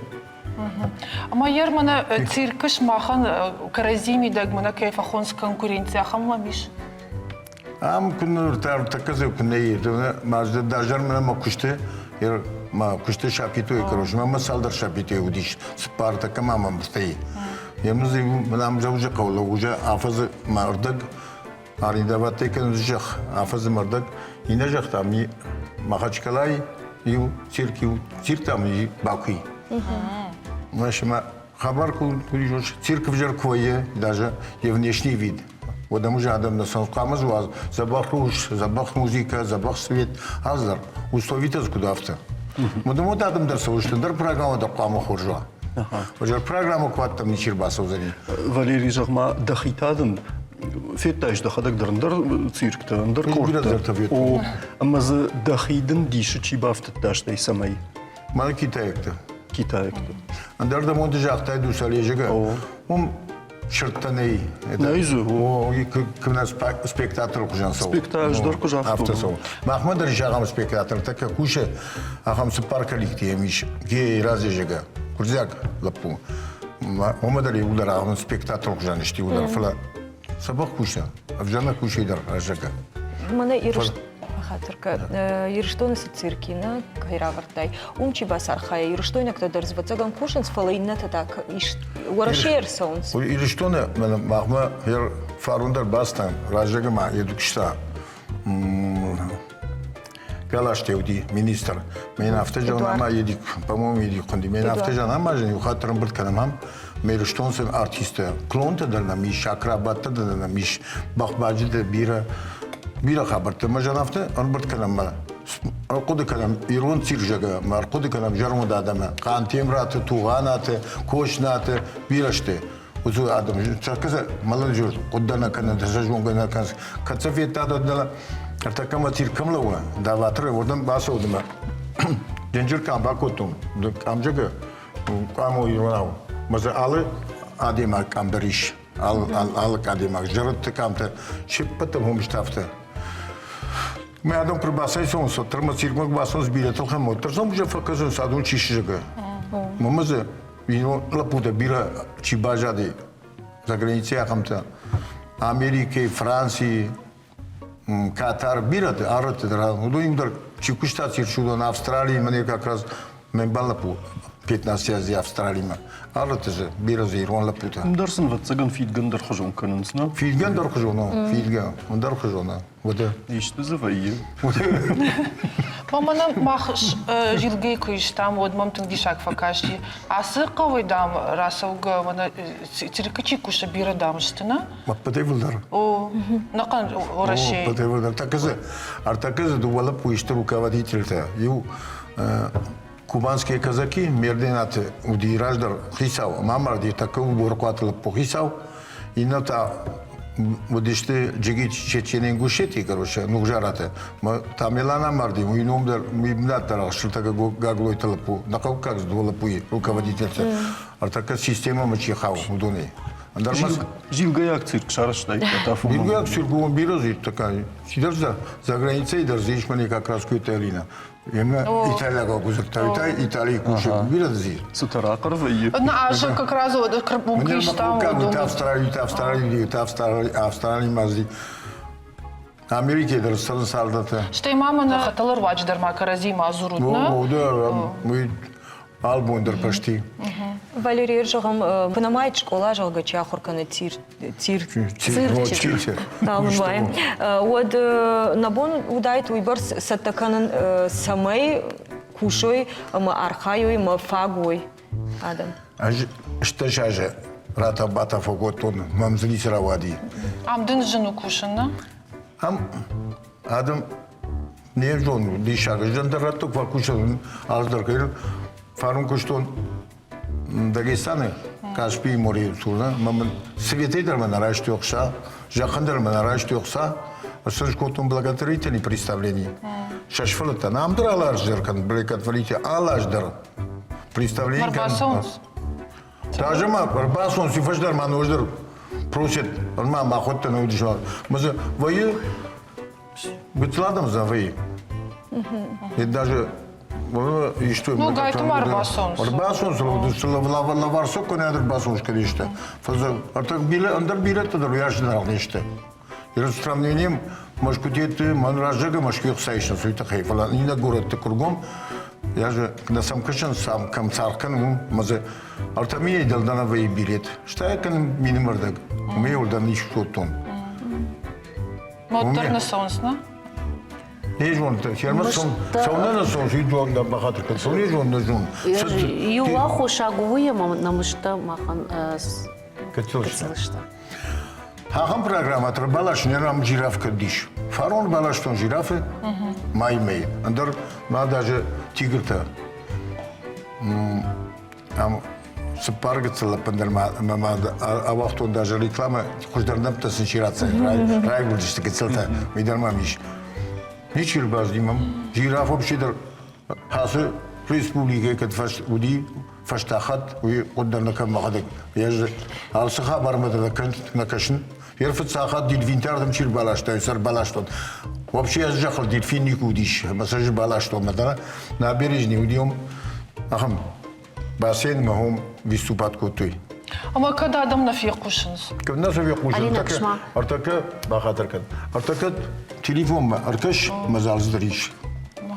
Ama yer mana cirkış mahan karazimi dag mana keyfa khons konkurensiya xammamış. Am kunur taказы kunei, мажда дажар мана макуште, ер ма куште шапито и короче, мама салдар шапито удиш, Спартака мама мстай. Yalnız ben zavcı kavla uca hafız mardık, aridavatı kanıcak hafız mardık, inecek tamı makaçkalay, yu cirk tamı bakı. Нашма хабар кулижош цирк в Жаркове, даже и внешний вид. Вот там уже адам на санкамаз ваз, забах руш, забах музыка, забах свет, аздар, условитесь куда авто. Мы думаем, адам дарса уж тендер программа да пама хоржа. Уже программу кваттам не чербасов за ней. Валерий Жагма дахитадын феттайш дахадак дарндар циркта, ндар корта. О, амаз дахидын диши чибафтат даштай самай. Мана Китайкты. Китайкты. Андерда монтаж актай дусалежига. Шырттаней. Найзу. О, кымна спектатор кужансау. Спектакльдер кужансау. Автосау. Махмад ришагам спектатор, така куша ахам супаркалик тиемиш. Ге разежига. Курзяк лапу. Омадари удар ахам спектатор кужаништи удар фала. Сабах куша. Авжана куша идар ажага. Мана Ирштонысы циркина кайравартай. Умчи басархая Ирштойна кто дерзвацаган кушан с фалейната так уарашер сонс. Ирштона махма хер фарундер бастан ражагама едукшта. Галаштеуди министр. Мен автожанама едик, по-моему, едик конди. Мен автожанама жени ухатрам быртканамам. Мерштонсын артиста. Клонта дернамиш, акрабатта дернамиш, бахбаджи де бира. Бира хабарты мажанафты, он бырт канама. Арқуды канам ирон циржага, арқуды канам жармуда адама. Қан темраты, туғанаты, кошнаты, бирашты. Узу адам. Чакаса малын жүр. Қуддана канам, дасажунгана канам. Кацафетта дадала. Артакама циркамлауа. Даватры, ордан басы одыма. Денжір кам бакотум. Камжага, каму иронау. Маза алы адема камдариш. Алы кадема. Жырытты камты. Шиппаты хумштафты. Мы адам прибасай сонсо, тырма циркмак басонс билет алхам. Тырсам уже факазон садун чишижага. Мамазы вино лапуда бира чибажады за границей ахамта. Америки, Франции, Катар бираты, араты дара. Удоимдар чикушта цирчудан Австралии, мне как раз мен балапу 15 язи Австралии ма. Араты же бира за Иран лапута. Дарсын ватсаган фидган дар хожон канынсна. Фидган дар хожона, фидган, он дар хожона. Вот. Ишты завайы. Мамана мах жилгей куиштам одмам тындишак факашти. Асы кавай дам расауга мана циркачи куша бира дамштына. Патевилдар. О, накан орашей. Патевилдар. Таказы, артаказы дуала пуишты руководитель-то. Ю кубанские казаки мерденаты удираждар хисау. Мамарди такой уборкватыл по хисау. И на та Будеште джигит чеченен гушети, короче, нугжарате. Тамилана марди, мой номер, мой мнатара, что так гаглой талапу, на как сдула пуи, руководительца. А такая система мачехау, удони. Жилгаяк цирк шараштай, катафу. Жилгаяк цирком бирозит такая. Сидишь за границей, даже мне как раз какая-то Алина. Именно Италия как узакта, Италия кушает, бирозит. Сутара карвайы. На аж как раз вот крабум киштам. Австралия мазди. Америка даже страна сардата. Что и мама на хаталар вачдар макарази мазурудна. Ну, да, мы албундер почти. Валерий Ржагам понимает школа жалга чахурканы цирчи. Талмай. Вот набон удает уйборс сатаканан самой кушой, ма архайой, ма фагой. Адам. Что же? Рата бата фоготон, мамзли сравади. Амдын жену кушана? Адам не жону, дишага. Жандарат тук вакушан алдар кайр. Фарун куштон Дагестаны, Каспий море сурна, мамын светейдер манараш тёкса, жахандер манараш тёкса, сыршкотун благотворительный представлений. Шашфалата намдыр алаш деркан, благотворитель алашдыр. Представление. Марбасонс. Даже Марбасонс и фашдар манождыр. Просит, мама охотно на удержал. Мы воюем, бытладом за вои. И даже и что? Ну, гайту Марбасонс. Марбасонс, лаварсок, конядр басонс, конечно. А так билет, андер билет, тогда я же знал нечто. И раз сравнением, может быть, манражега, может, их сайшн, суета хайфала. И на город-то кругом. Я же на сам кашан, сам камцаркан, мазе. Артамия дал на вои билет. Что я кан минимардак? У меня уже не что-то. Моторный сонс, на? Не жон, хермас сонна сон, жидуан да бахатыр кан сон, не жон да жон. Юла хошагуя намышта махан Катилышта. Хахам программа балаш не рам жирафка диш. Фарон балаш тон жирафы, май. Андер на даже тигр-то. Сапаргацала пандерма, а вахтон даже реклама, хождарнам-то сенчирация. Рай будешь такая целта, видарма миш. Ничего баздимам. Жираф вообще дар хасы республика кет фаш уди фаштахат уи قدرنا كم مقدك يج алсыха бармады на кашын ерфит сахат дильфинтардым чир балашта сар балаштон вообще я жахал дильфинник удиш массаж балашто мадана набережный удиом ахам бассейн махом виступат котой Ама когда адам на фиқушыныз? كنا سوي قوش علينا كشما. ارتكا بخاطر كده ارتكا تليفون ما ارتش مازال زدريش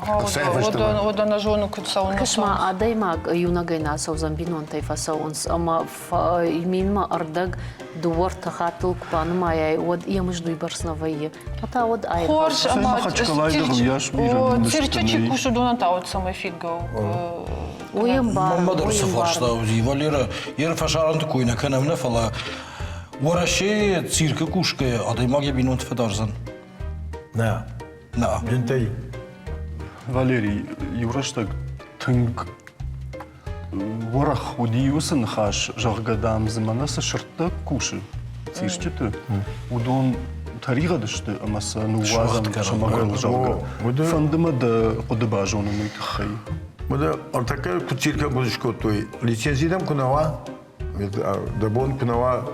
Ода на жону куцауна. Кашма адайма юнагайна саузамбинон тайфасаунс, ама имима ардаг дуор тахатыл купанмая, од ямыжду и барсновые. Ата од ай. Хорш, ама Тирчачи тирчачи кушу дона таут самой фигау. Уйымбар. Мамадыр сафашта Валера ер фашаранты койна канамна фала. Вораше цирка кушка адаймаге бинут фадарзан. На. На. Бинтай. Валерий, юраштаг тынг ворах удиюсын хаш жаргадам зиманаса шыртта куши. Цирчеты. Удон тарига дышты амаса нуазам шамагал жарга. Фандыма да кудыба жону мыйтхай. Мада артака кутирка будешко той лицензиям кунава дабон кунава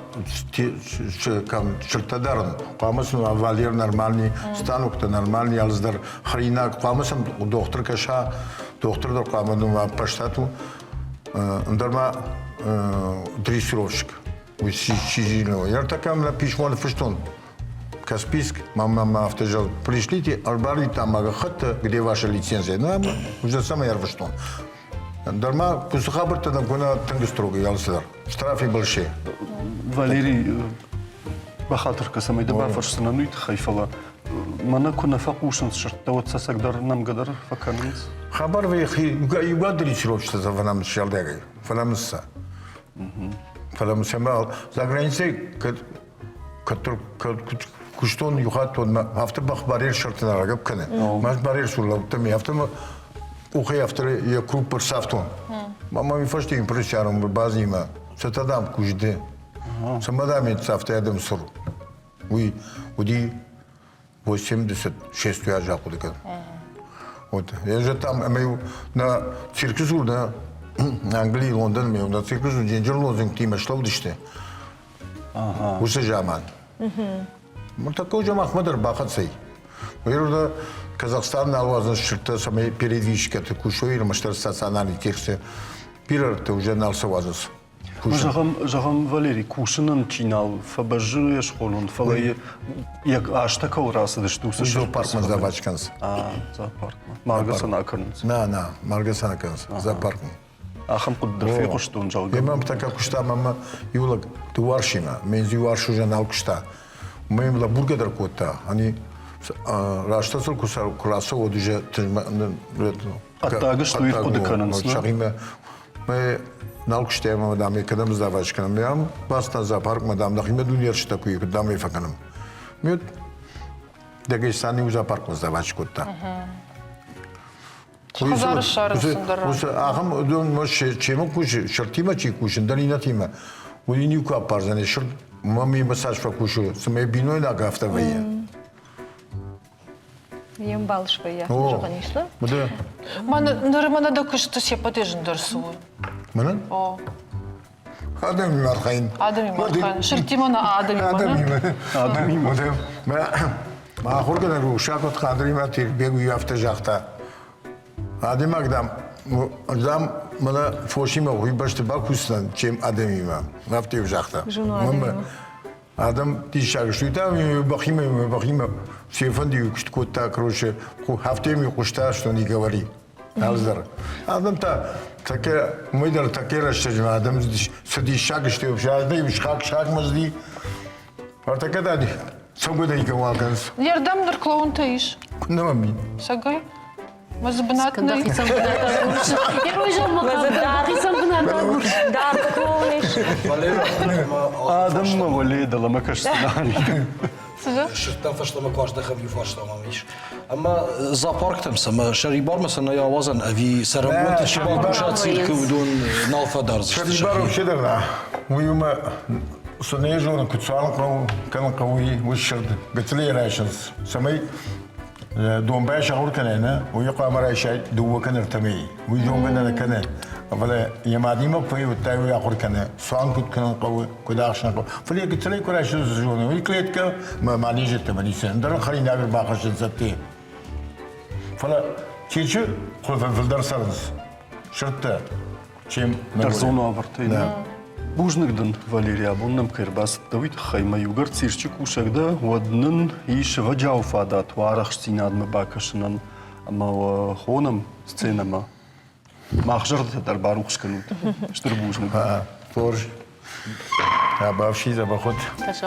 кам чертадарн қамысын Валер нормальный станокта нормальный алыздар хрина қамысым доктор каша доктордар қамыным паштату ндарма дрессировщик усичительного я такам на письмо фштон Каспийск, мама автожал, пришлите, арбали там агахата, где ваша лицензия. Ну, уже самое ярвоштон. Дарма, пусухабрта нам кона тенге строго, ялсидар. Штрафы большие. Валерий, бахатырка самай добаварсына нуйт хайфала. Мана куна факушын шыртта вот сасагдар нам гадар факаныз. Хабар вехи, юга дрессировщица за ванам шалдегай, фанамса. Фанамса мал. За границей, который куштон юхат он автобах барьер шартына рагап кане. Маш барьер сурлау тами автома ухай авторы я круг персафтон. Мама ми фашти импрессиаром базима. Сатадам кужде. Самадами цафта ядам сур. Уи уди 86 я жаку декан. Вот я же там имею на циркузу на Англии, Лондон имею на циркузу деньжер лозинг тима шлау диште. Усе жаман. Мы такой же Махмадар Бахацей. Выруда Казахстан алвазан ширта самый передвижка ты кушой, маштар стационарный тексте. Пирар ты уже налса вазус. Жагам Валерий кушынын чинал фабажы яшхолун фалай як ашта каурасы дышту Уже паркман завачканс. Зоопаркма. Маргасана акырныз. На, Маргасана акырныз. Зоопаркман. Ахам куддыр фи куштун жалгам. Имам така кушта мама юлак туаршима. Мен юаршу жанал кушта. Мы им лабургадер кота. Они раштасыл кусар кураса одуже Аттагы что их кудыканынс. Шагиме мы налкуште мадам екадам завачканам. Мям баста зоопарк мадам нахиме дуниершта куи кудам ефаканам. Мют Дагестани у зоопарк завачкота. Хазар шарысындыр. Усы ағым өден мөш чемі куши, шыртима чи кушин, далина тима. Уйни ку апарзане шырт, мами массажфа кушу, саме биной на гафта вайя. Ем балшвая, жаған ишлы? Бұды? Мана да күшті сепатежіндір суы. Мұнын? О. Адам мархайын. Адами мархан. Шыртимана адами мана. Адам имады. Ма хоргадан рушакот қадрима тир бегу яфта жақта. Адем агдам, агдам мана фошима уйбашты бакустан, чем адем има. Нафте в жақта. Адам тишак шуйта, бахима, сефанди кота, короче, хафтеми кушта, что не говори. Алзар. Адам-то таке, мыйдар таке расчажма, адам сади шаг, что вообще, адам шаг мазди. Вот таке дади. Согода и кавалганс. Ярдамдыр клоун таиш. Кунамами. Сагай. Мазбынатный. Адам валедала макашстанани. Шырттан фаштама кваштахам ю фаштамамиш. Ама зоопарктам сама шарибар مثلا явазан ави саработ шибар куша цирка удон налфадарз. Шарибар шедерна. Уюма Сонежу на куцалку, каналкауи, вышед, гатилерашенс. Самый دون شغور كنا ويقع مرة شيء دو كنا ارتمي ويجون كنا فلا يمادي ما في وتاوي يأخذ كنا سوان كنا قوي كدا عشان قوي فلي قلت لي كل شيء زجون ويكليت ك ما نيجي تمني سن درن خلينا نعمل باقش نسبتي فلا تيجي خلف في الدرس شرطة чем Тарзону авартайна. Бужнагдын Валерия Буннам Кырбас Давид Хайма Югар Цирчик Ушагда Ваднын и Шваджау Фадат Варах Стинадма Бакашинан Ама Хонам сценама Махжарда Дарбарухшканут. Что Бужнаг? Тоже. А бавший забахот. Хорошо.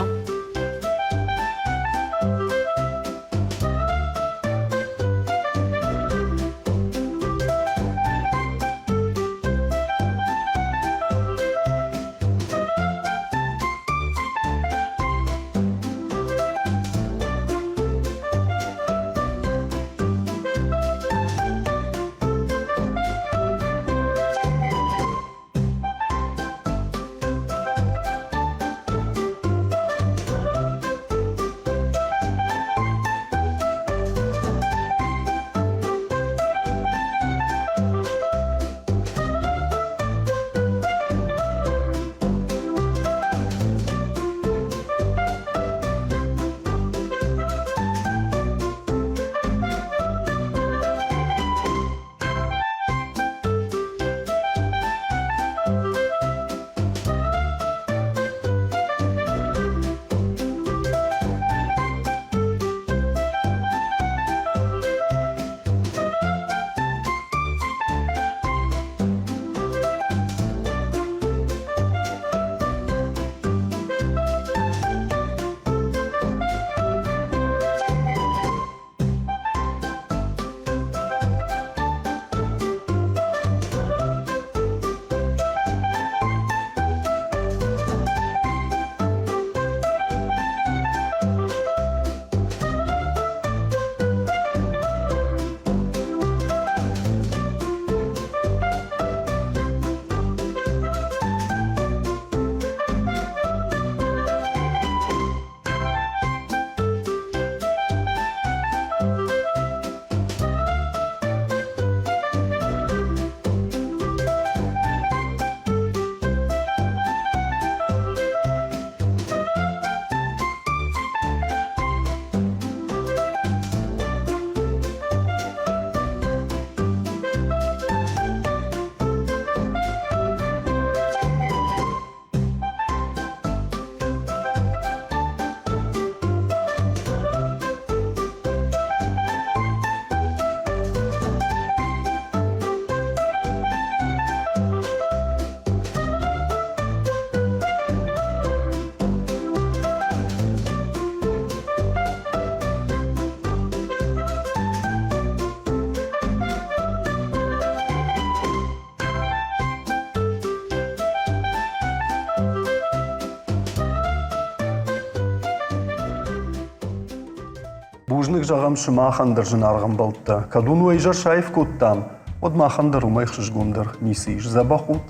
Бужныг жағам шымахандар жынарғын болтта. Кадун уайжар шайф коттам. Од махандар умайх шышгундар нисиш забахут.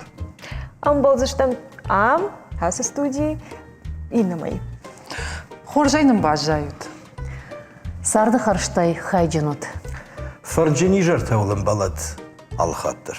Болзыштам хасы студии и на мои. Хоржайным бажают. Сарды харштай хайджанут. Фарджини жартаулым балад алхаттыр.